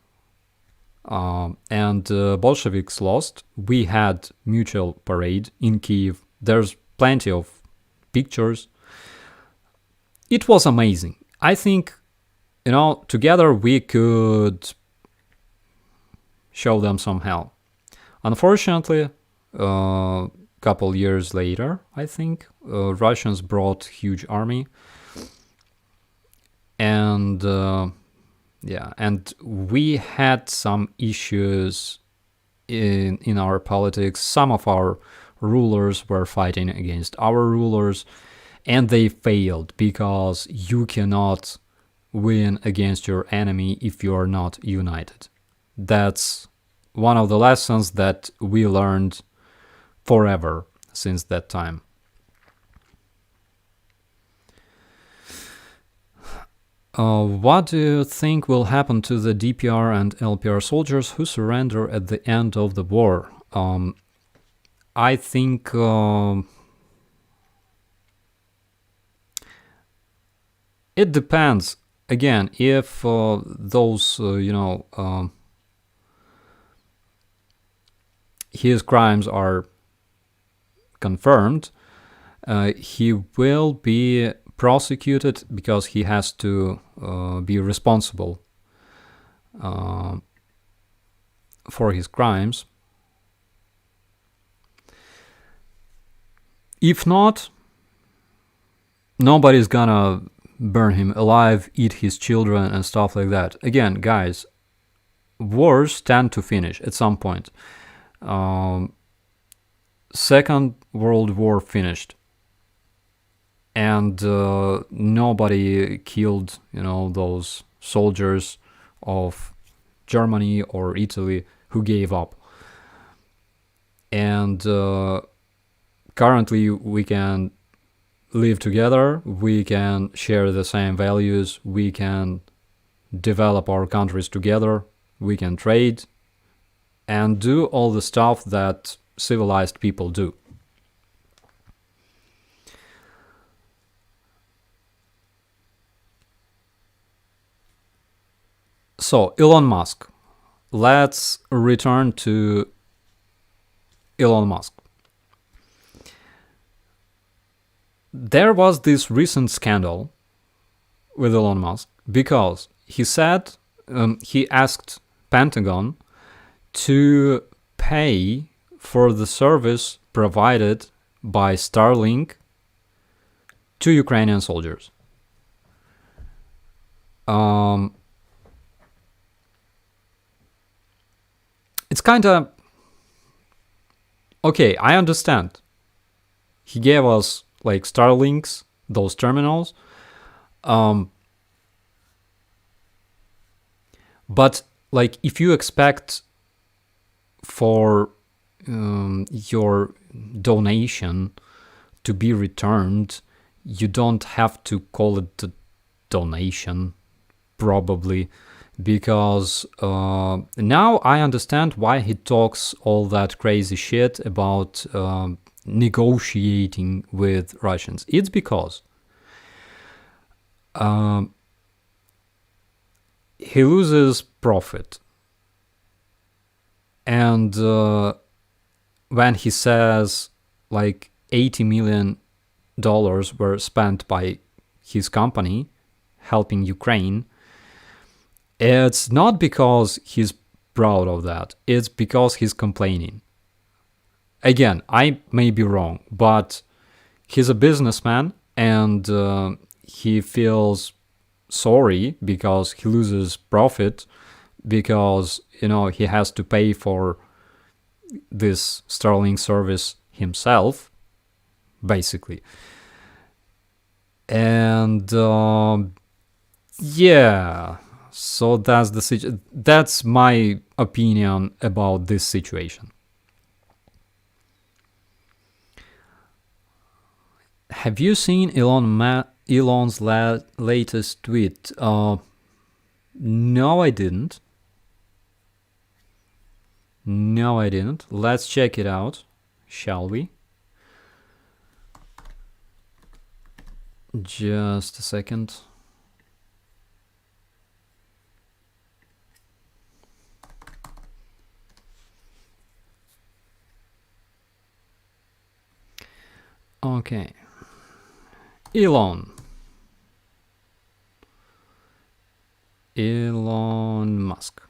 And Bolsheviks lost. We had mutual parade in Kiev. There's plenty of pictures. It was amazing. I think, together we could show them some help. Unfortunately, a couple years later, I think, Russians brought huge army. And and we had some issues in our politics. Some of our rulers were fighting against our rulers, and they failed because you cannot win against your enemy if you are not united. That's one of the lessons that we learned forever since that time. What do you think will happen to the DPR and LPR soldiers who surrender at the end of the war? I think it depends. Again, if those, his crimes are confirmed, he will be prosecuted because he has to be responsible for his crimes. If not, nobody's gonna burn him alive, eat his children and stuff like that. Again, guys, wars tend to finish at some point. Second World War finished. And nobody killed, those soldiers of Germany or Italy who gave up. And currently we can live together, we can share the same values, we can develop our countries together, we can trade, and do all the stuff that civilized people do. So, Elon Musk. Let's return to Elon Musk. There was this recent scandal with Elon Musk because he said he asked Pentagon to pay for the service provided by Starlink to Ukrainian soldiers. It's kind of okay. I understand. He gave us like Starlinks, those terminals, but like if you expect for your donation to be returned, you don't have to call it a donation, probably. Because now I understand why he talks all that crazy shit about negotiating with Russians. It's because he loses profit. And when he says like $80 million were spent by his company helping Ukraine, it's not because he's proud of that. It's because he's complaining. Again, I may be wrong, but he's a businessman and he feels sorry because he loses profit because, he has to pay for this Starlink service himself, basically. And yeah... So that's my opinion about this situation. Have you seen Elon's latest tweet? No, I didn't. No, I didn't. Let's check it out, shall we? Just a second. Okay. Elon Musk.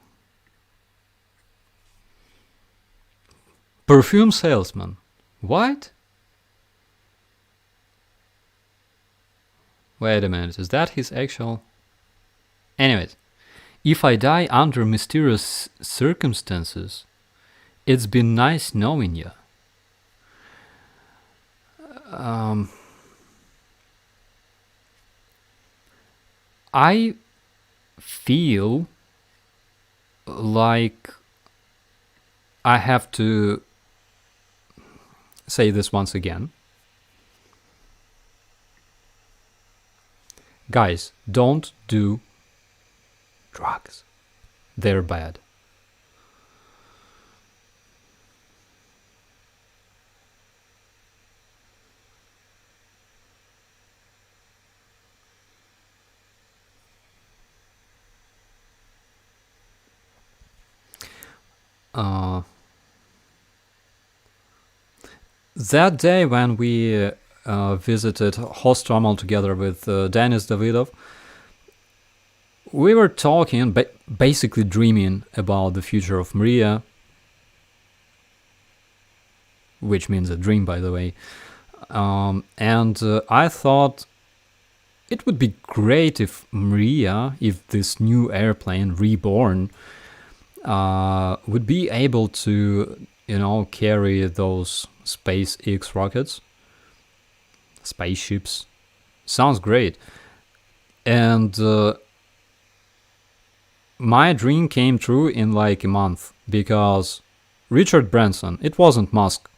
Perfume salesman. What? Wait a minute, is that his actual... Anyways, if I die under mysterious circumstances, it's been nice knowing you. I feel like I have to say this once again. Guys, don't do drugs. They're bad. That day when we visited Hostomel together with Denis Davidov, we were talking, basically dreaming about the future of Maria, which means a dream, by the way. And I thought it would be great if Maria, if this new airplane, reborn, would be able to, carry those SpaceX rockets, spaceships. Sounds great. And my dream came true in like a month, because Richard Branson, it wasn't Musk,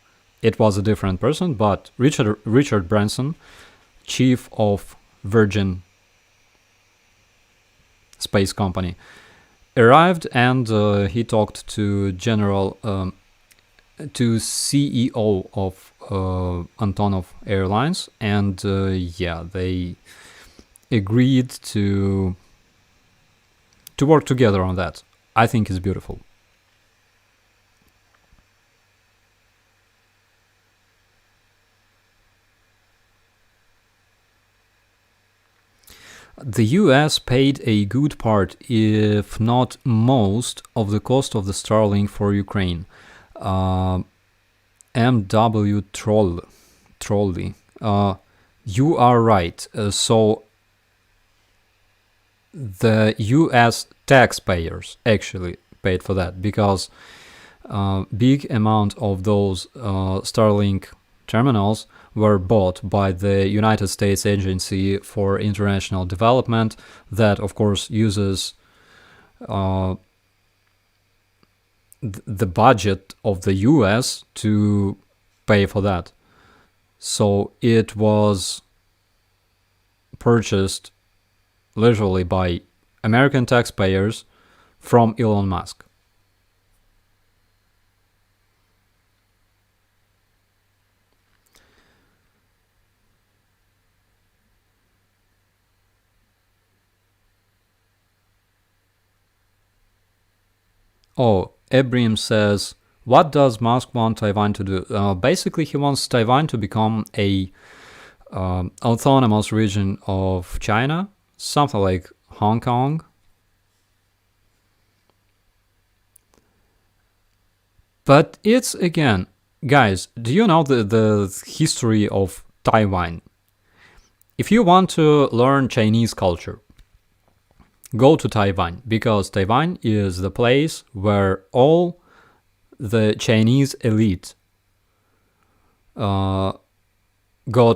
it was a different person, but Richard Branson, chief of Virgin Space Company, arrived, and he talked to CEO of Antonov Airlines, and they agreed to work together on that. I think it's beautiful. The US paid a good part, if not most, of the cost of the Starlink for Ukraine. MW Trolley. You are right. So the US taxpayers actually paid for that, because big amount of those Starlink terminals were bought by the United States Agency for International Development, that of course uses the budget of the US to pay for that. So it was purchased literally by American taxpayers from Elon Musk. Oh, Ebrim says, what does Musk want Taiwan to do? Basically, he wants Taiwan to become a autonomous region of China, something like Hong Kong. But it's, again, guys, do you know the history of Taiwan? If you want to learn Chinese culture, go to Taiwan, because Taiwan is the place where all the Chinese elite got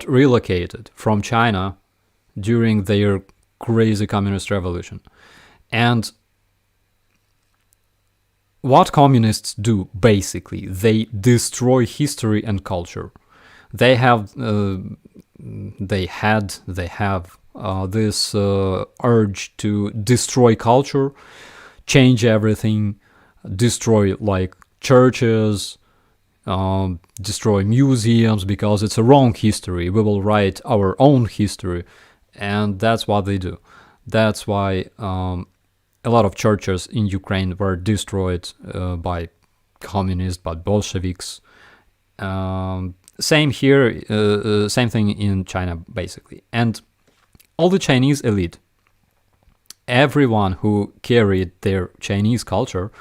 relocated from China during their crazy communist revolution. And what communists do, basically, they destroy history and culture. They have they have this urge to destroy culture, change everything, destroy like churches, destroy museums, because it's a wrong history. We will write our own history, and that's what they do. That's why a lot of churches in Ukraine were destroyed by communists, by Bolsheviks. Same here, same thing in China, basically. And all the Chinese elite, everyone who carried their Chinese culture,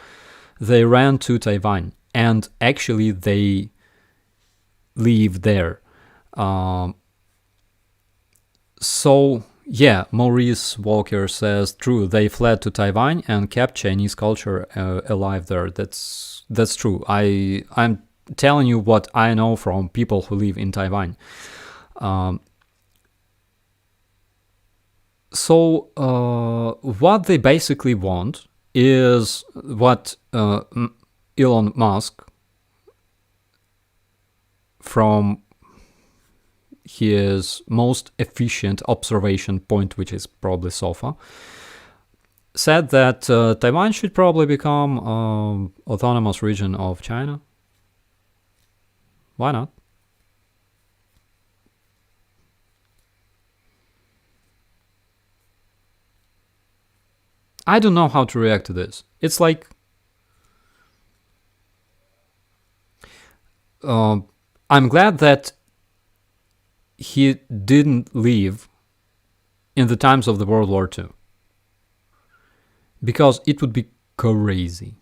they ran to Taiwan, and actually they live there. So yeah, Maurice Walker says, true, they fled to Taiwan and kept Chinese culture alive there. That's true. I'm telling you what I know from people who live in Taiwan. So what they basically want is what Elon Musk, from his most efficient observation point, which is probably SOFA, said that Taiwan should probably become autonomous region of China. Why not? I don't know how to react to this. It's like I'm glad that he didn't live in the times of the World War II, because it would be crazy.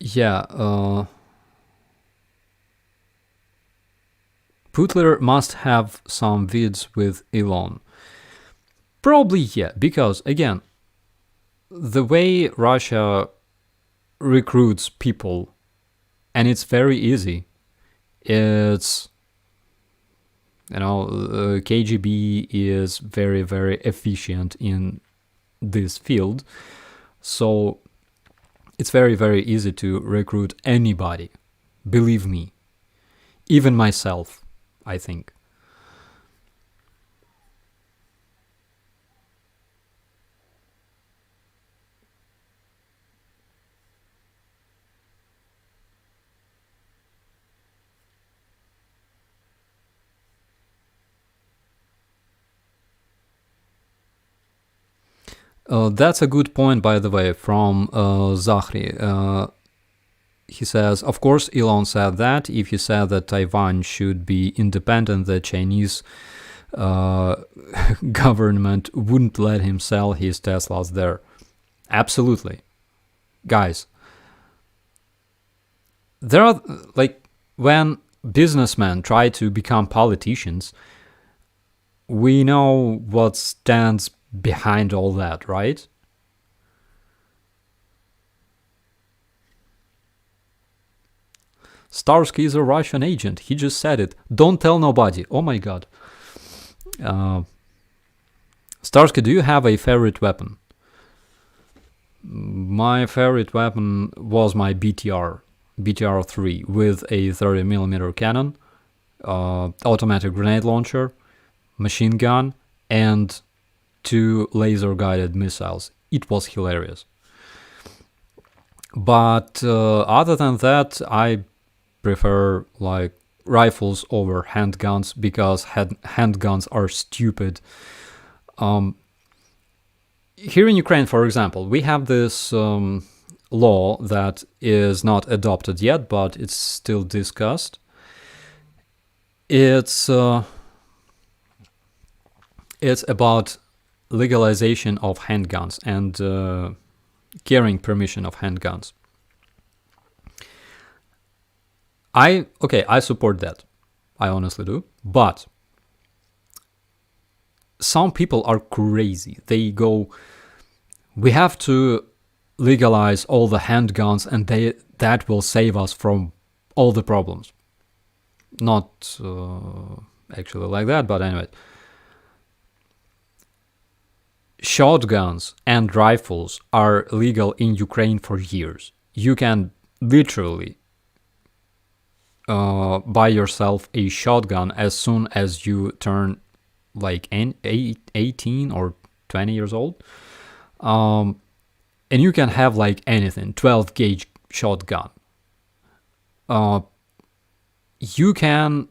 Yeah, Putler must have some vids with Elon. Probably, yeah, because again, the way Russia recruits people, and it's very easy. It's, KGB is very, very efficient in this field, so it's very, very easy to recruit anybody. Believe me, even myself, I think. That's a good point, by the way, from Zahri. He says, of course, Elon said that. If he said that Taiwan should be independent, the Chinese government wouldn't let him sell his Teslas there. Absolutely. Guys, there are, like, when businessmen try to become politicians, we know what stands behind all that, right? Starsky is a Russian agent. He just said it. Don't tell nobody. Oh my god. Starsky, do you have a favorite weapon? My favorite weapon was my BTR-3 with a 30mm cannon, automatic grenade launcher, machine gun, and 2 laser-guided missiles. It was hilarious. But other than that, I prefer like rifles over handguns, because handguns are stupid. Here in Ukraine, for example, we have this law that is not adopted yet, but it's still discussed. It's about legalization of handguns and carrying permission of handguns. I support that. I honestly do. But some people are crazy. They go, we have to legalize all the handguns and that will save us from all the problems. not actually like that, but anyway. Shotguns and rifles are legal in Ukraine for years. You can literally buy yourself a shotgun as soon as you turn like 18 or 20 years old. And you can have like anything, 12 gauge shotgun. You can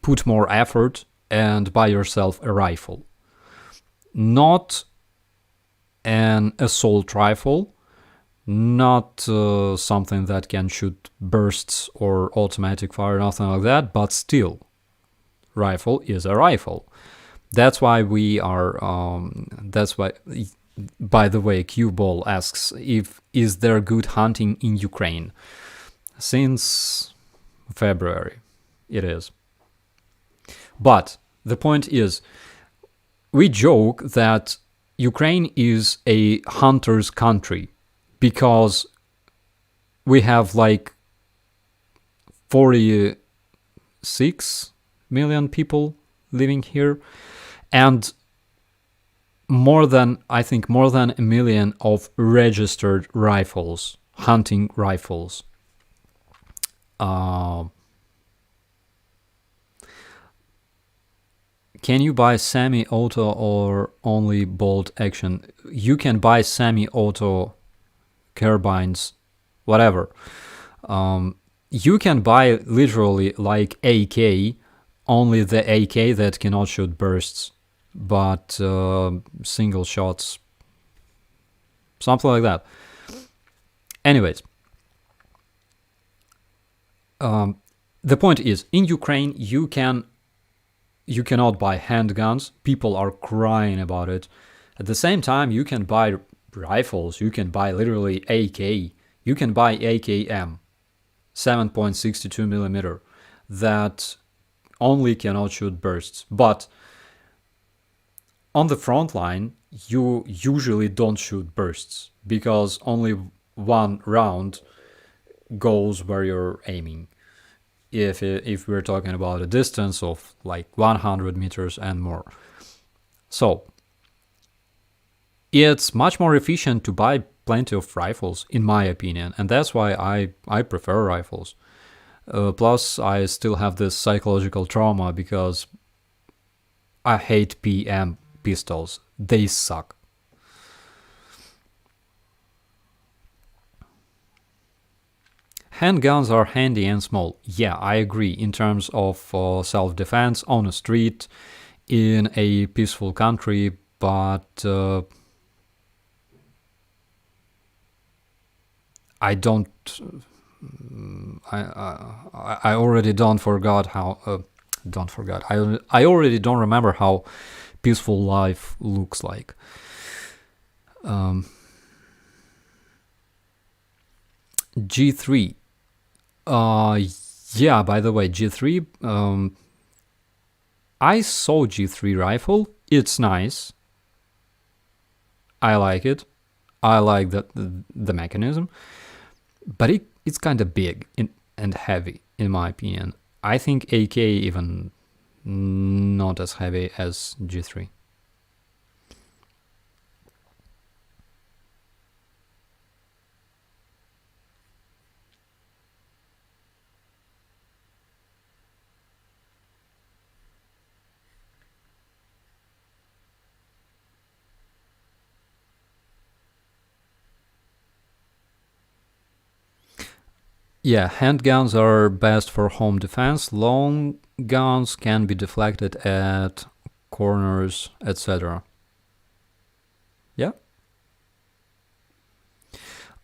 put more effort and buy yourself a rifle. Not an assault rifle, not something that can shoot bursts or automatic fire, nothing like that, but still, rifle is a rifle. That's why we are, that's why, by the way, Q-Ball asks, is there good hunting in Ukraine? Since February, it is. But the point is, we joke that Ukraine is a hunter's country because we have like 46 million people living here, and I think more than a million of registered rifles, hunting rifles. Can you buy semi-auto or only bolt action? You can buy semi-auto carbines, whatever. You can buy literally like AK, only the AK that cannot shoot bursts, but single shots, something like that. Anyways, the point is, in Ukraine, you cannot buy handguns. People are crying about it. At the same time, you can buy rifles. You can buy literally AK. You can buy AKM, 7.62 millimeter, that only cannot shoot bursts. But on the front line, you usually don't shoot bursts because only one round goes where you're aiming. If we're talking about a distance of like 100 meters and more. So it's much more efficient to buy plenty of rifles, in my opinion, and that's why I prefer rifles. Plus, I still have this psychological trauma because I hate PM pistols. They suck. Handguns are handy and small. Yeah, I agree. In terms of self-defense on a street, in a peaceful country, but I don't. I already don't forgot how. Don't forget. I already don't remember how peaceful life looks like. G3. Yeah, by the way, G3, I saw G3 rifle. It's nice. I like it. I like the mechanism. But it's kind of big and heavy, in my opinion. I think AK even not as heavy as G3. Yeah, handguns are best for home defense. Long guns can be deflected at corners, etc. Yeah.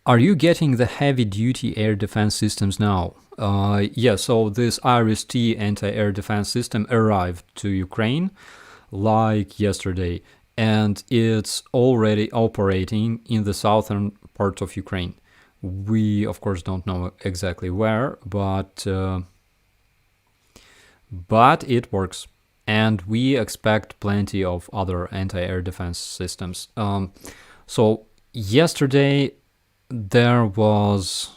Are you getting the heavy-duty air defense systems now? Yeah, so this IRIS-T anti-air defense system arrived to Ukraine like yesterday, and it's already operating in the southern part of Ukraine. We, of course, don't know exactly where, but it works. And we expect plenty of other anti-air defense systems. So yesterday there was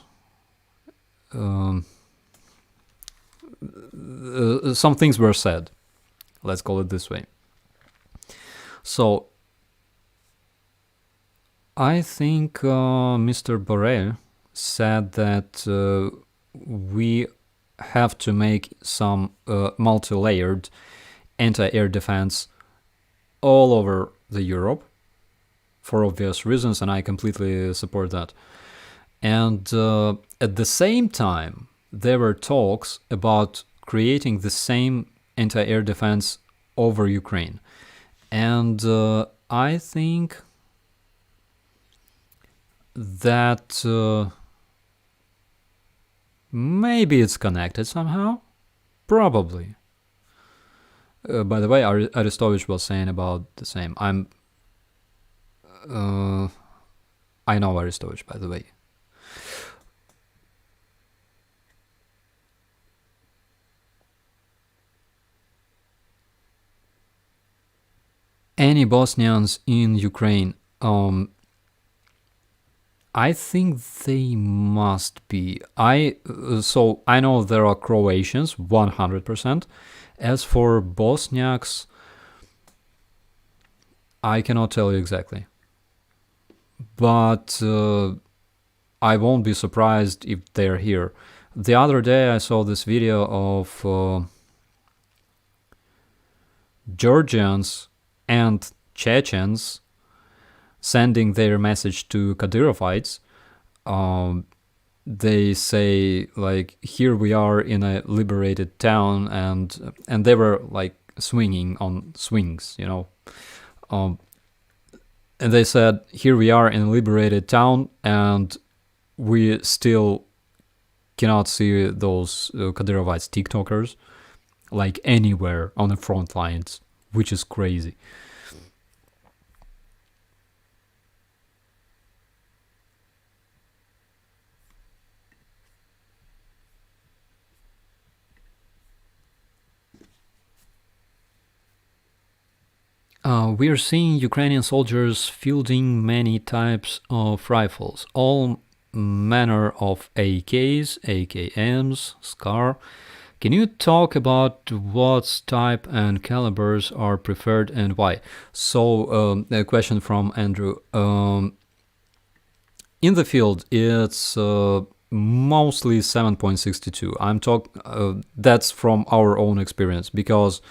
some things were said. Let's call it this way. So I think Mr. Borrell said that we have to make some multi-layered anti-air defense all over the Europe for obvious reasons, and I completely support that. And at the same time, there were talks about creating the same anti-air defense over Ukraine. And I think that maybe it's connected somehow. Probably. By the way, Aristovich was saying about the same. I know Aristovich, by the way. Any Bosnians in Ukraine? I think they must be. So I know there are Croatians, 100%. As for Bosniaks, I cannot tell you exactly. But I won't be surprised if they're here. The other day I saw this video of Georgians and Chechens sending their message to Kadyrovites. They say, like, here we are in a liberated town, and they were like swinging on swings, you know. And they said, here we are in a liberated town, and we still cannot see those Kadyrovites TikTokers like anywhere on the front lines, which is crazy. We are seeing Ukrainian soldiers fielding many types of rifles, all manner of AKs, AKMs, SCAR. Can you talk about what type and calibers are preferred and why? So, a question from Andrew. In the field, it's mostly 7.62. That's from our own experience, because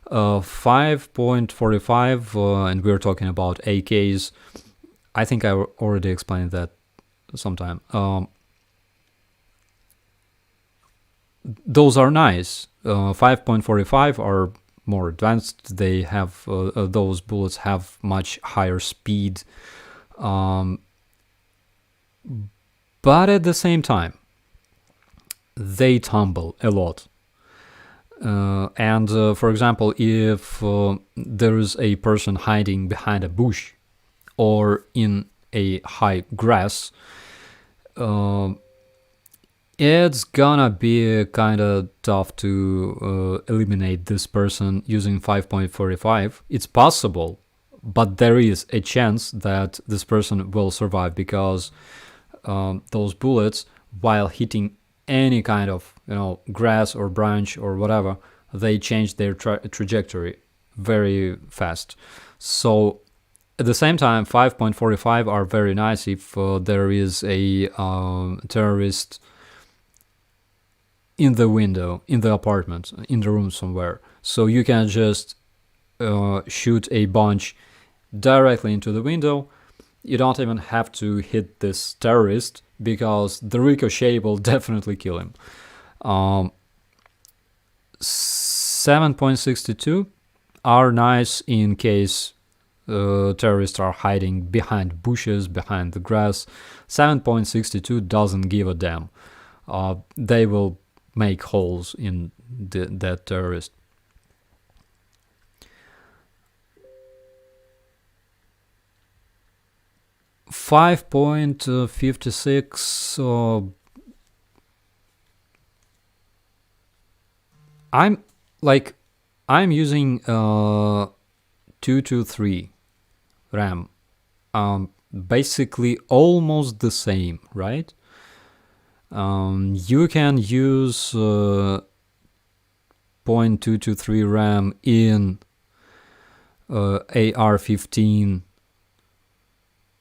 5.45, and we're talking about AKs. I think I already explained that sometime. Those are nice. 5.45 are more advanced. They have those bullets have much higher speed, but at the same time, they tumble a lot. And for example, if there is a person hiding behind a bush or in a high grass, it's gonna be kind of tough to eliminate this person using 5.45. It's possible, but there is a chance that this person will survive, because those bullets, while hitting any kind of, grass or branch or whatever, they change their trajectory very fast. So at the same time, 5.45 are very nice if there is a terrorist in the window, in the apartment, in the room somewhere. So you can just shoot a bunch directly into the window. You don't even have to hit this terrorist, because the ricochet will definitely kill him. 7.62 are nice in case terrorists are hiding behind bushes, behind the grass. 7.62 doesn't give a damn. They will make holes in that terrorist. .56. I'm using 223 RAM. Basically almost the same, right? You can use .223 RAM in AR-15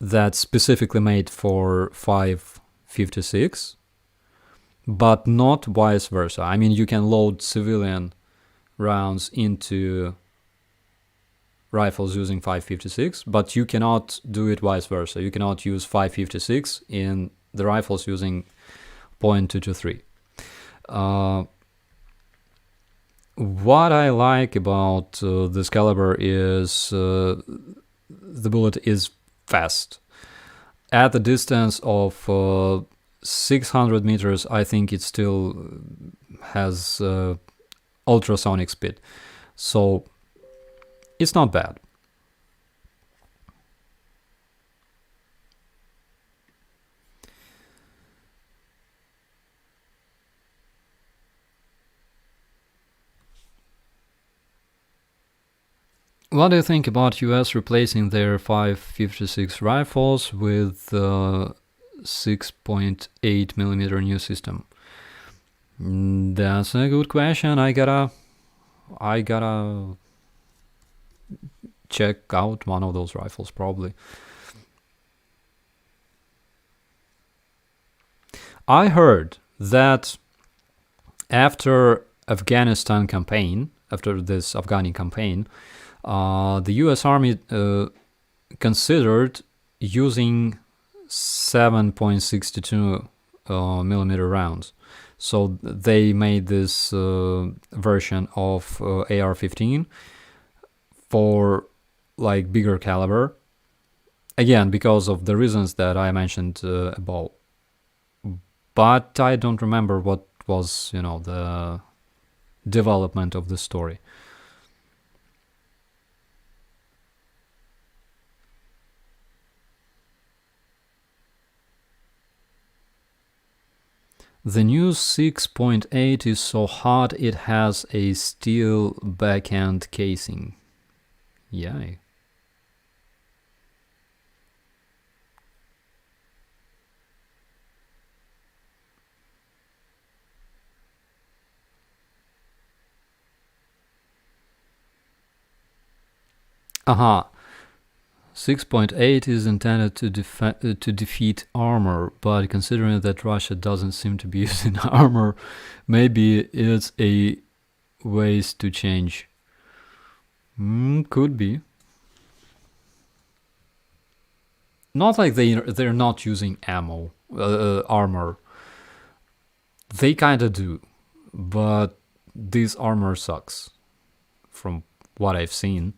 that's specifically made for 5.56, but not vice versa. I mean, you can load civilian rounds into rifles using 5.56, but you cannot do it vice versa. You cannot use 5.56 in the rifles using .223. What I like about this caliber is the bullet is fast. At the distance of 600 meters, I think it still has ultrasonic speed. So it's not bad. What do you think about US replacing their 5.56 rifles with 6.8 millimeter new system? That's a good question. I gotta check out one of those rifles probably. I heard that after this Afghani campaign, the US Army considered using 7.62 millimeter rounds. So they made this version of AR-15 for like bigger caliber. Again, because of the reasons that I mentioned above. But I don't remember what was, the development of the story. The new 6.8 is so hot it has a steel back-end casing. Yay. Aha. 6.8 is intended to defeat armor, but considering that Russia doesn't seem to be using armor, maybe it's a ways to change. Could be. Not like they're not using armor. They kinda do, but this armor sucks, from what I've seen.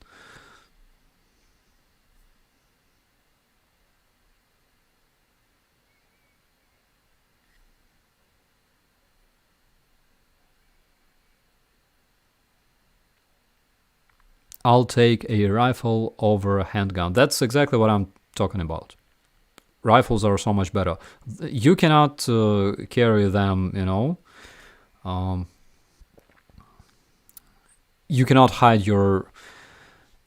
I'll take a rifle over a handgun. That's exactly what I'm talking about. Rifles are so much better. You cannot carry them, you cannot hide your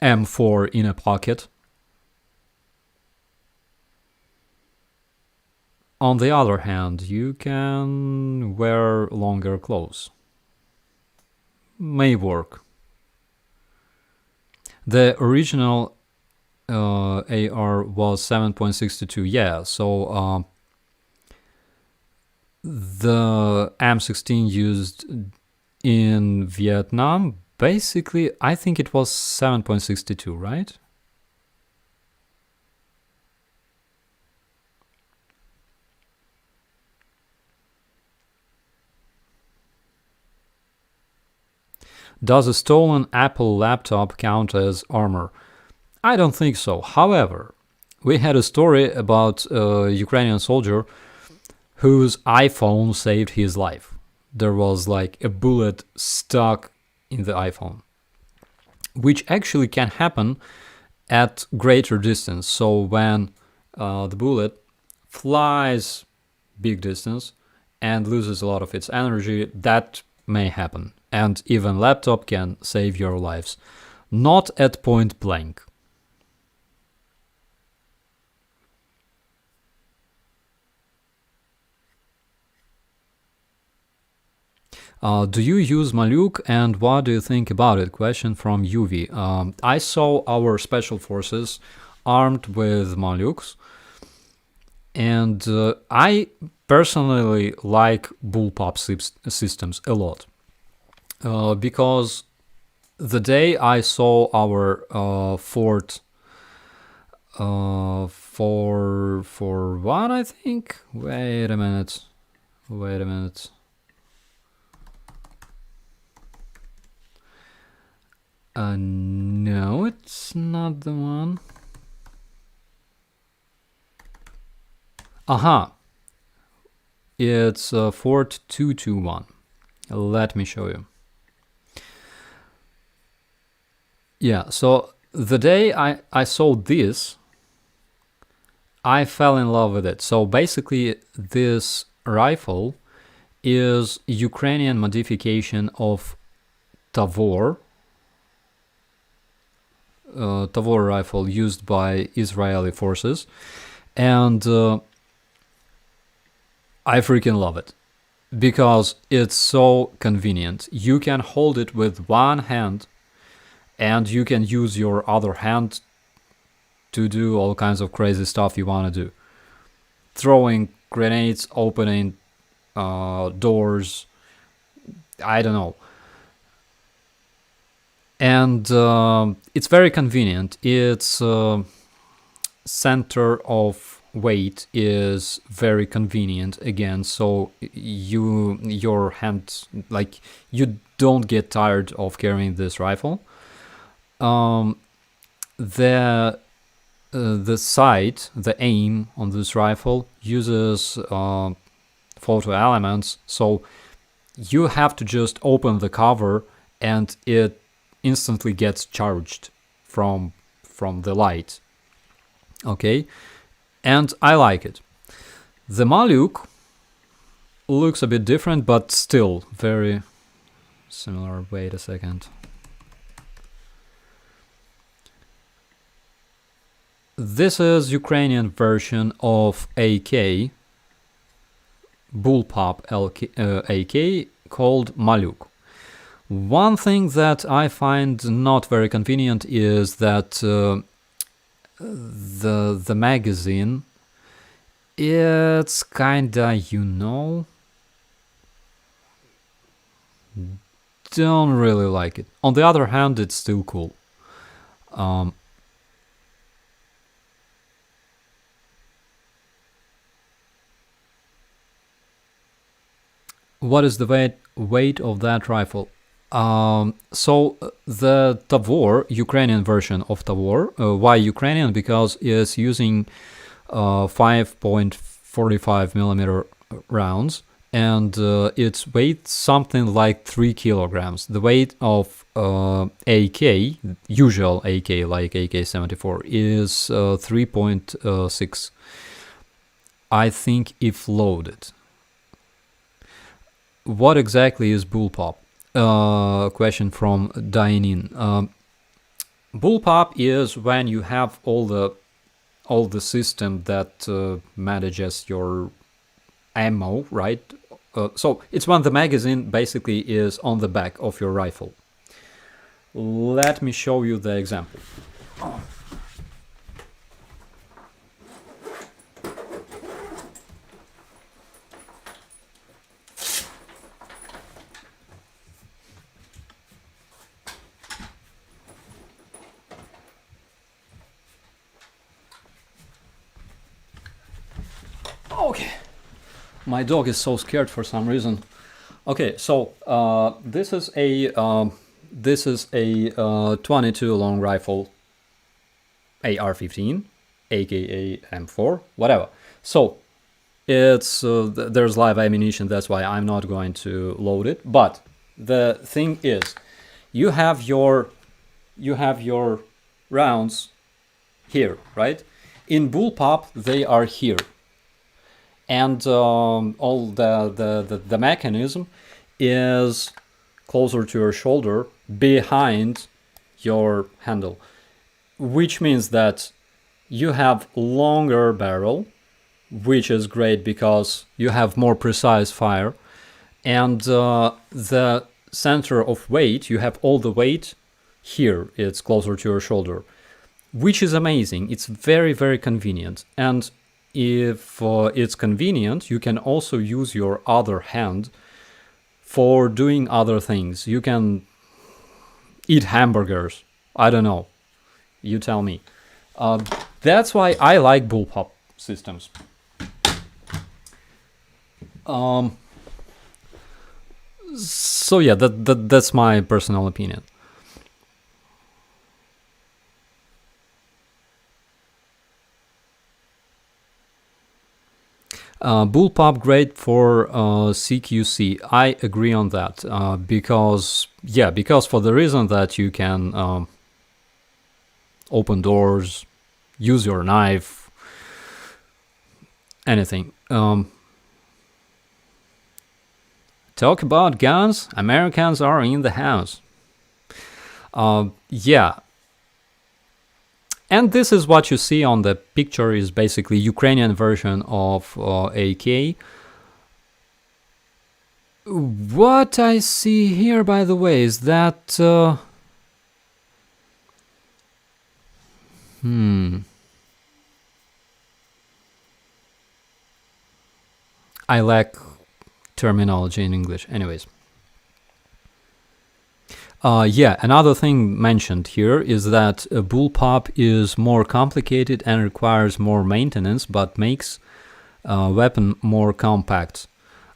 M4 in a pocket. On the other hand, you can wear longer clothes. May work. The original AR was 7.62. Yeah, so the M16 used in Vietnam, basically, I think it was 7.62, right? Does a stolen Apple laptop count as armor? I don't think so. However, we had a story about a Ukrainian soldier whose iPhone saved his life. There was like a bullet stuck in the iPhone, which actually can happen at greater distance. So when the bullet flies big distance and loses a lot of its energy, that may happen. And even laptop can save your lives. Not at point blank. Do you use Maluk and what do you think about it? Question from Yuvi. I saw our special forces armed with Maluks, and I personally like bullpup systems a lot, because the day I saw our fort for what I think. Wait a minute. No, it's not the one. Aha. It's Fort 221. Let me show you. Yeah, so the day I saw this, I fell in love with it. So basically, this rifle is Ukrainian modification of Tavor. Tavor rifle used by Israeli forces, and I freaking love it because it's so convenient. You can hold it with one hand and you can use your other hand to do all kinds of crazy stuff you want to do. Throwing grenades, opening doors, I don't know. And it's very convenient. Its center of weight is very convenient again, so your hand, like, you don't get tired of carrying this rifle. The sight, the aim on this rifle uses photo elements, so you have to just open the cover and it instantly gets charged from the light. Okay, and I like it. The Maluk looks a bit different, but still very similar. Wait a second. This is Ukrainian version of AK, bullpup AK, called Maluk. One thing that I find not very convenient is that the magazine, it's kinda, don't really like it. On the other hand, it's still cool. What is the weight of that rifle? So the Tavor, Ukrainian version of Tavor, why Ukrainian? Because it's using 5.45 millimeter rounds, and its weight something like 3 kilograms. The weight of AK, usual AK like AK-74, is 3.6. I think if loaded. What exactly is bullpup? Question from Dainin. Bullpup is when you have all the system that manages your ammo, right? So it's when the magazine basically is on the back of your rifle. Let me show you the example. Okay, my dog is so scared for some reason. Okay, so this is a 22 long rifle, AR-15, aka M4, whatever. So it's there's live ammunition. That's why I'm not going to load it. But the thing is, you have your rounds here, right? In bullpup, they are here. And all the mechanism is closer to your shoulder, behind your handle, which means that you have longer barrel, which is great because you have more precise fire, And the center of weight, you have all the weight here, it's closer to your shoulder, which is amazing. It's very, very convenient. And if it's convenient, you can also use your other hand for doing other things. You can eat hamburgers. I don't know. You tell me. That's why I like bullpup systems. So yeah, that's my personal opinion. Bullpup great for CQC. I agree on that because for the reason that you can open doors, use your knife, anything. Talk about guns. Americans are in the house. Yeah. And this is what you see on the picture, is basically Ukrainian version of AK. What I see here, by the way, is that... I lack terminology in English. Anyways. Yeah, another thing mentioned here is that a bullpup is more complicated and requires more maintenance, but makes a weapon more compact.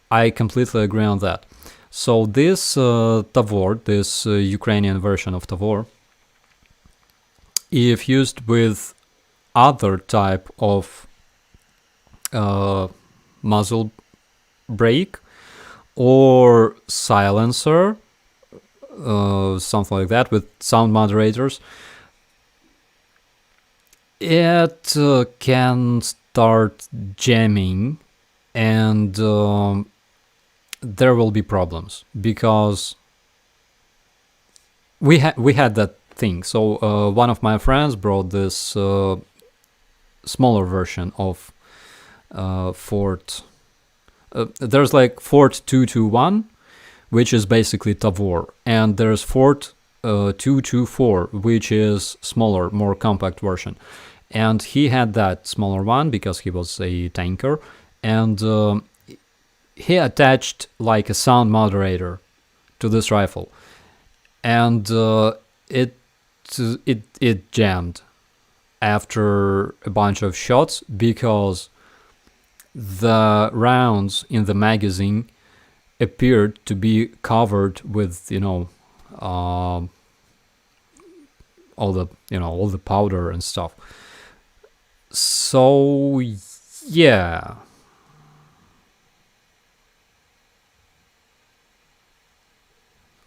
I completely agree on that. So this Tavor, this Ukrainian version of Tavor, if used with other type of muzzle brake or silencer, something like that, with sound moderators, it can start jamming, and there will be problems, because we had that thing. So one of my friends brought this smaller version of Fort. There's like Fort 221, which is basically Tavor, and there's Fort 224, which is smaller, more compact version. And he had that smaller one because he was a tanker, and he attached like a sound moderator to this rifle, and it jammed after a bunch of shots because the rounds in the magazine appeared to be covered with, all the powder and stuff. So yeah.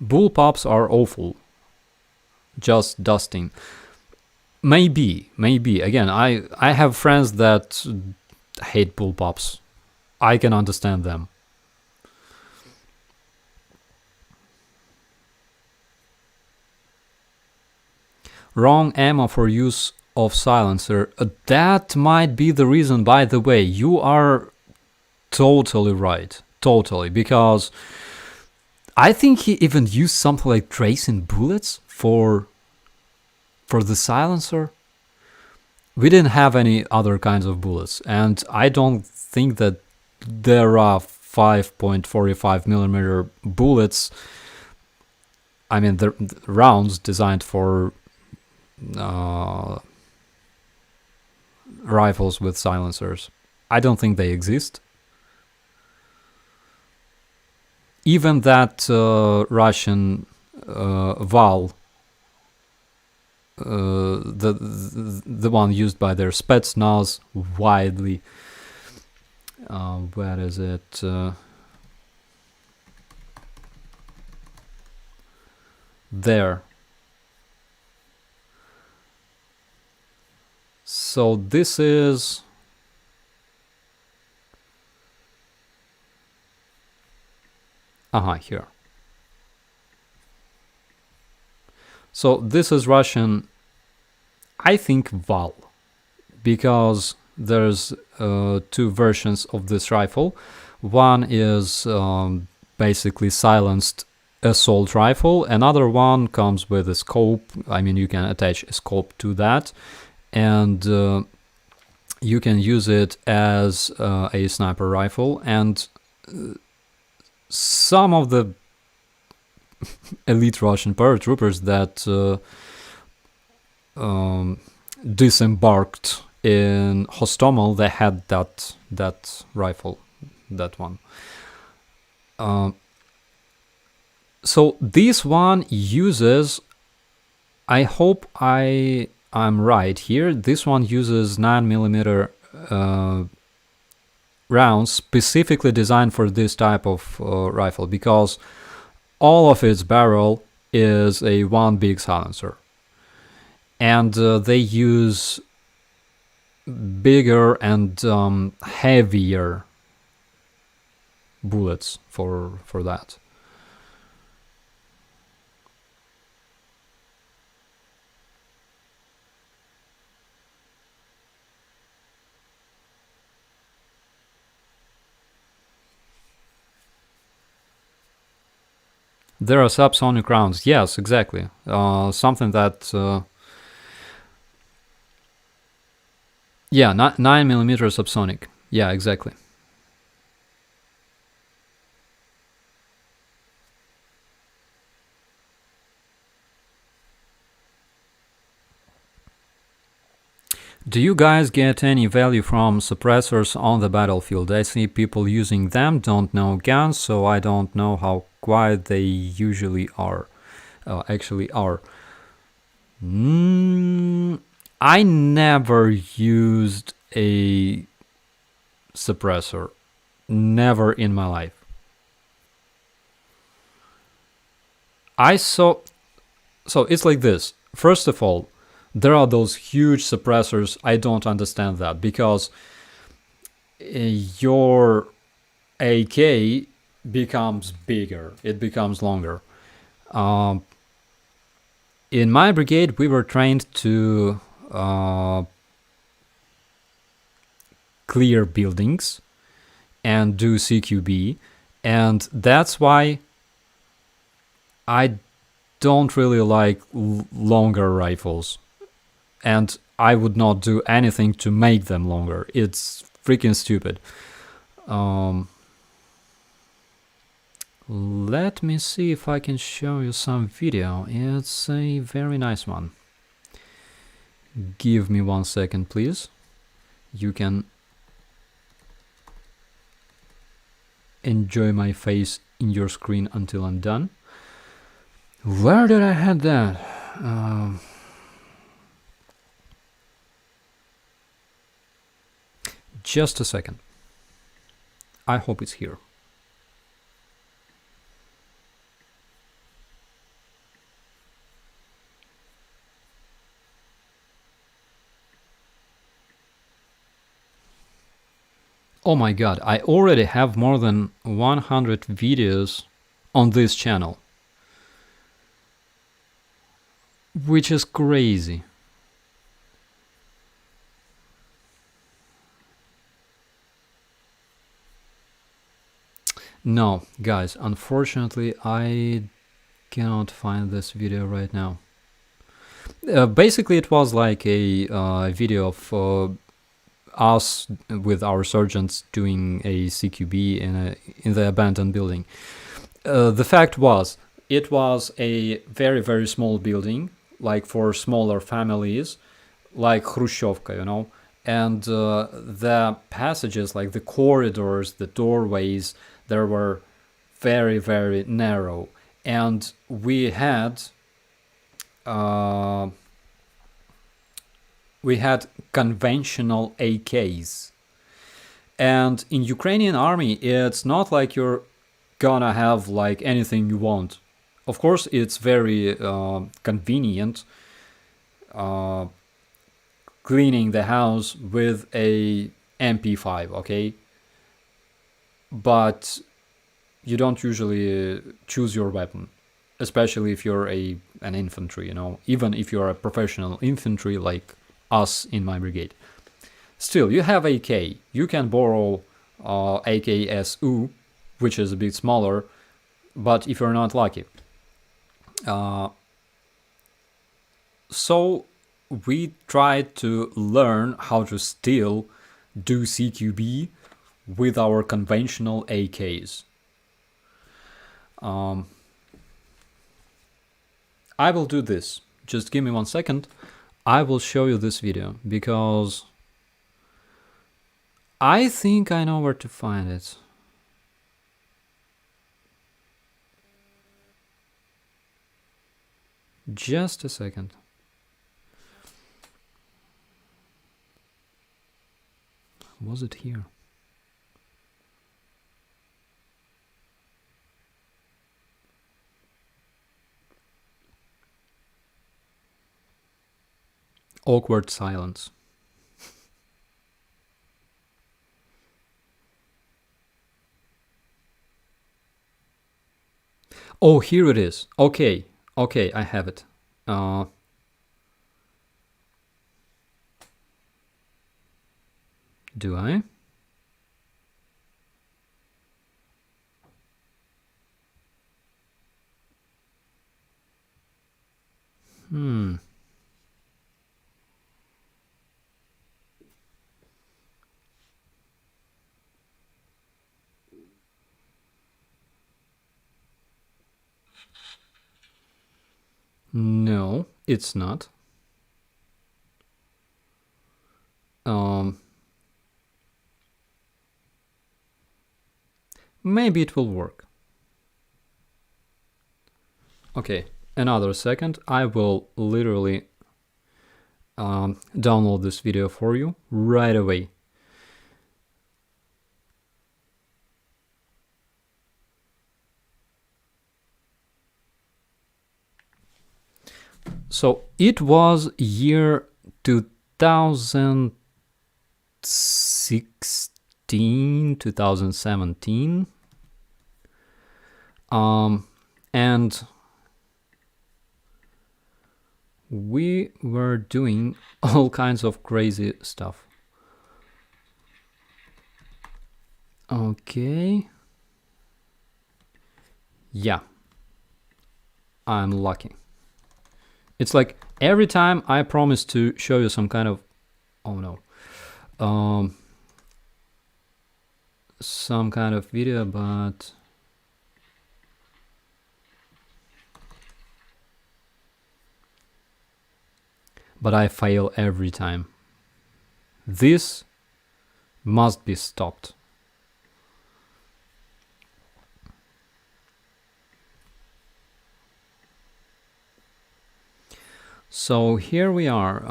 Bullpups are awful. Just dusting. Maybe. Again, I have friends that hate bullpups. I can understand them. Wrong ammo for use of silencer. That might be the reason, by the way. You are totally right. Totally. Because I think he even used something like tracing bullets for the silencer. We didn't have any other kinds of bullets, and I don't think that there are 5.45 millimeter bullets. I mean, the rounds designed for rifles with silencers. I don't think they exist. Even that Russian Val, the one used by their Spetsnaz widely. Where is it? There. So this is... here. So this is Russian, I think, Val, because there's two versions of this rifle. One is basically silenced assault rifle. Another one comes with a scope. I mean, you can attach a scope to that, and you can use it as a sniper rifle. And some of the elite Russian paratroopers that disembarked in Hostomel, they had that rifle, that one. So this one uses, I hope I'm right here, this one uses 9mm rounds specifically designed for this type of rifle, because all of its barrel is a one big silencer, and they use bigger and heavier bullets for that. There are subsonic rounds. Yes, exactly. Something that... yeah, 9mm subsonic. Yeah, exactly. Do you guys get any value from suppressors on the battlefield? I see people using them, don't know guns, so I don't know how quiet they usually are. Actually are. I never used a suppressor. Never in my life. So it's like this. First of all, there are those huge suppressors. I don't understand that, because your AK becomes bigger, it becomes longer. In my brigade, we were trained to clear buildings and do CQB, and that's why I don't really like longer rifles. And I would not do anything to make them longer. It's freaking stupid. Let me see if I can show you some video. It's a very nice one. Give me 1 second, please. You can enjoy my face in your screen until I'm done. Where did I have that? Just a second. I hope it's here. Oh my god, I already have more than 100 videos on this channel, which is crazy. No, guys, unfortunately, I cannot find this video right now. Basically, it was like a video of us with our sergeants doing a CQB in the abandoned building. The fact was, it was a very, very small building, like for smaller families, like Khrushchevka, you know, and the passages, like the corridors, the doorways, they were very, very narrow, and we had conventional AKs. And in Ukrainian army, it's not like you're gonna have like anything you want. Of course, it's very convenient cleaning the house with a MP5, okay? But you don't usually choose your weapon, especially if you're an infantry, you know, even if you're a professional infantry like us in my brigade. Still, you have AK. You can borrow AKSU, which is a bit smaller, but if you're not lucky. So we tried to learn how to still do CQB with our conventional AKs. I will do this. Just give me 1 second. I will show you this video because I think I know where to find it. Just a second. Was it here? Awkward silence. Oh, here it is. Okay, okay, I have it. Do I? No, it's not. Maybe it will work. Okay, another second. I will literally download this video for you right away. So it was year 2016, 2017. And we were doing all kinds of crazy stuff. Okay. Yeah. I'm lucky. It's like every time I promise to show you some kind of, oh no, some kind of video, but I fail every time. This must be stopped. So here we are.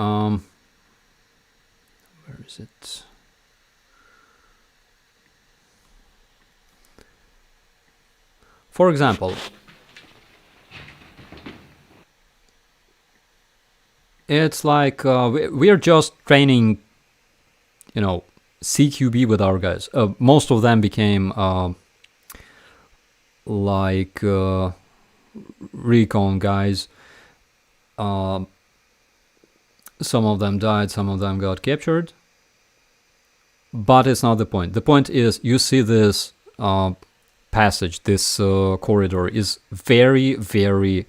Where is it? For example, it's like we're just training, you know, CQB with our guys. Most of them became like recon guys. Some of them died, some of them got captured. But it's not the point. The point is, you see this passage, this corridor is very, very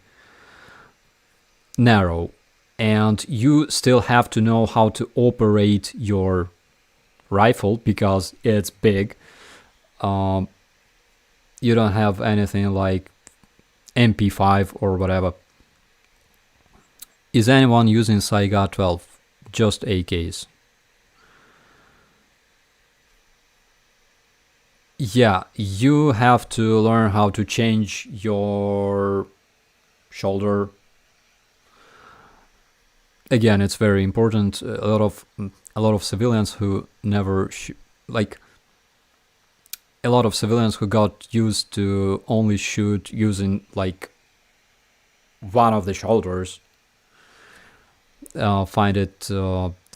narrow. And you still have to know how to operate your rifle because it's big. You don't have anything like MP5 or whatever. Is anyone using Saiga 12? Just AKs. Yeah, you have to learn how to change your shoulder. Again, it's very important. A lot of civilians who never a lot of civilians who got used to only shoot using like one of the shoulders find it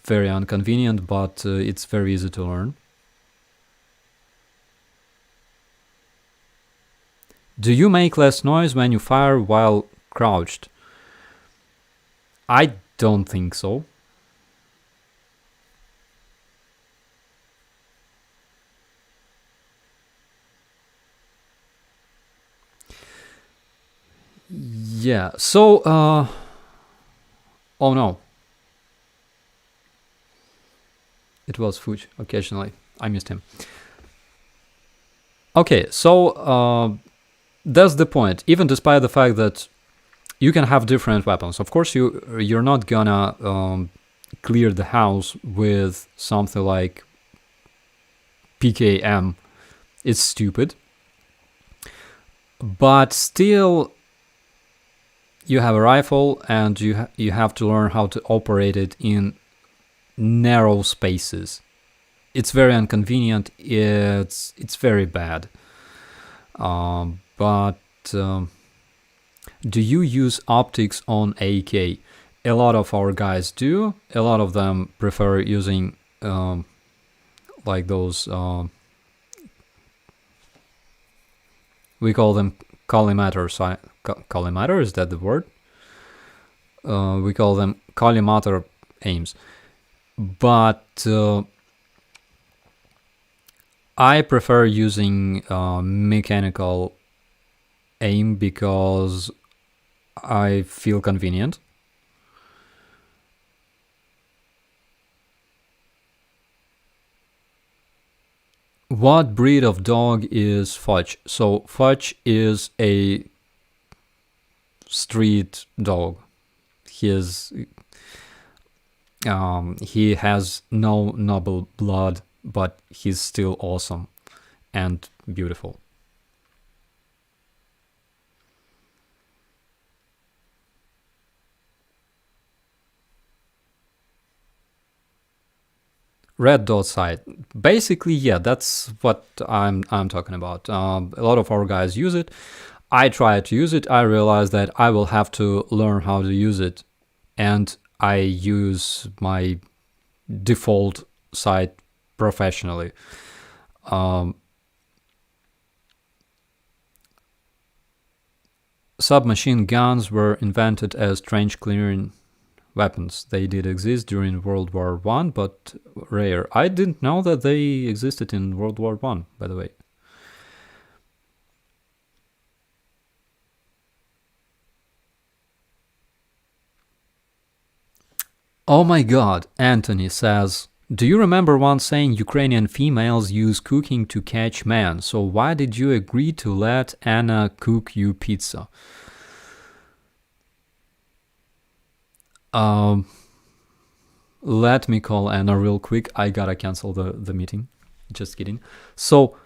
very inconvenient, but it's very easy to learn. Do you make less noise when you fire while crouched? I don't think so. Yeah. So, oh no, it was Fuch occasionally. I missed him. Okay, so that's the point. Even despite the fact that you can have different weapons, of course you're not gonna clear the house with something like PKM. It's stupid, but still you have a rifle and you have to learn how to operate it in narrow spaces. It's very inconvenient. It's very bad. But do you use optics on AK? A lot of our guys do. A lot of them prefer using like those. We call them collimator. Collimator, is that the word? We call them collimator aims. But I prefer using mechanical aim because I feel convenient. What breed of dog is Fudge? So Fudge is a street dog. He has no noble blood, but he's still awesome and beautiful. Red dot site. Basically, yeah, that's what I'm talking about. A lot of our guys use it. I try to use it. I realize that I will have to learn how to use it, and I use my default site professionally. Submachine guns were invented as trench clearing weapons. They did exist during World War I, but rare. I didn't know that they existed in World War I, by the way. Oh my god, Anthony says, do you remember once saying Ukrainian females use cooking to catch men? So why did you agree to let Anna cook you pizza? Let me call Anna real quick. I gotta cancel the meeting. Just kidding. So,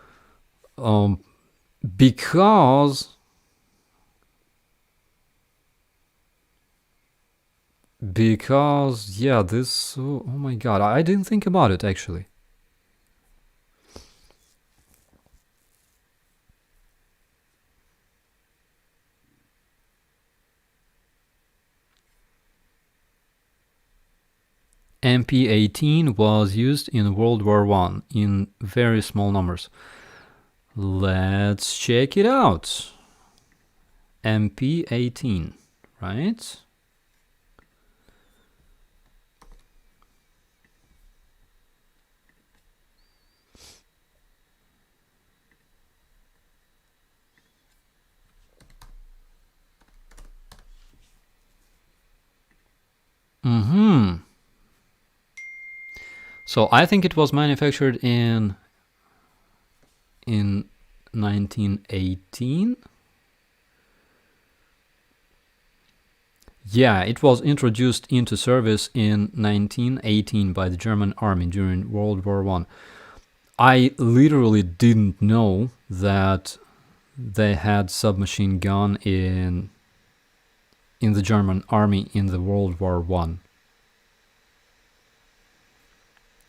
because yeah, this, oh my god, I didn't think about it actually. MP18 was used in World War I in very small numbers. Let's check it out. MP18, right? So I think it was manufactured in 1918. Yeah, it was introduced into service in 1918 by the German army during World War I. I literally didn't know that they had submachine gun in the German army in the World War I,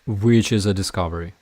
which is a discovery.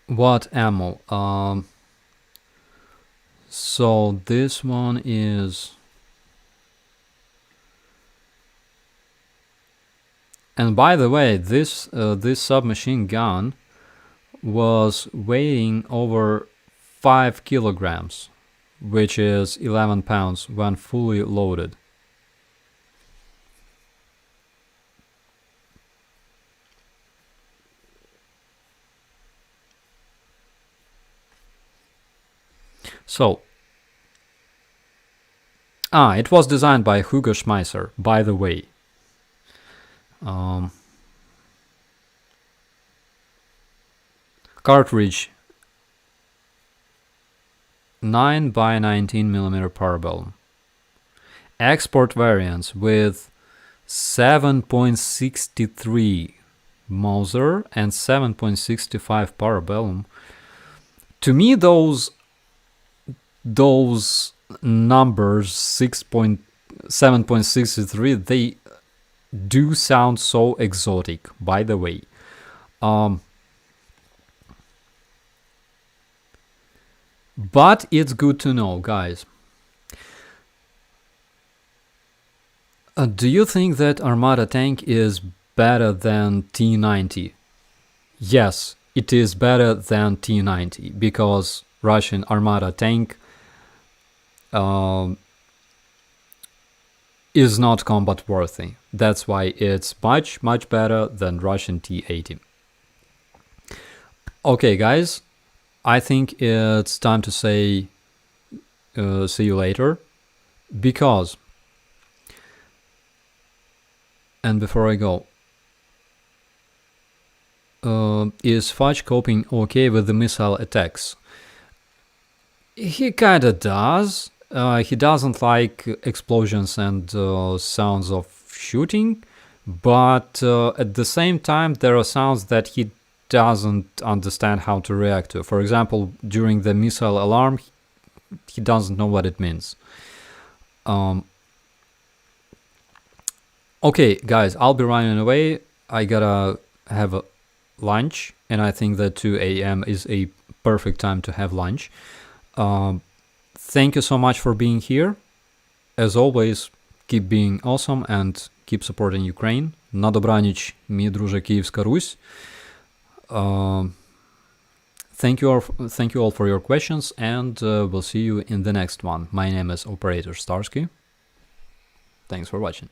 What ammo? So this one is... And by the way, this submachine gun was weighing over 5 kilograms, which is 11 pounds when fully loaded. So, it was designed by Hugo Schmeisser, by the way. Cartridge 9 by 19 millimeter parabellum. Export variants with 7.63 Mauser and 7.65 parabellum. To me, those numbers 7.63, they do sound so exotic, by the way. But it's good to know, guys. Do you think that Armata tank is better than T-90? Yes, it is better than T-90, because Russian Armata tank is not combat worthy. That's why it's much better than Russian T-80. Okay, guys, I think it's time to say see you later, because, and before I go, is Fudge coping okay with the missile attacks? He kinda does. He doesn't like explosions and sounds of shooting, but at the same time there are sounds that he doesn't understand how to react to. For example, during the missile alarm, he doesn't know what it means. Okay, guys, I'll be running away. I gotta have a lunch, and I think that 2 a.m. is a perfect time to have lunch. Thank you so much for being here. As always, keep being awesome and keep supporting Ukraine. На добраніч, мій друже Київська Русь. Thank you all for your questions, and we'll see you in the next one. My name is Operator Starsky. Thanks for watching.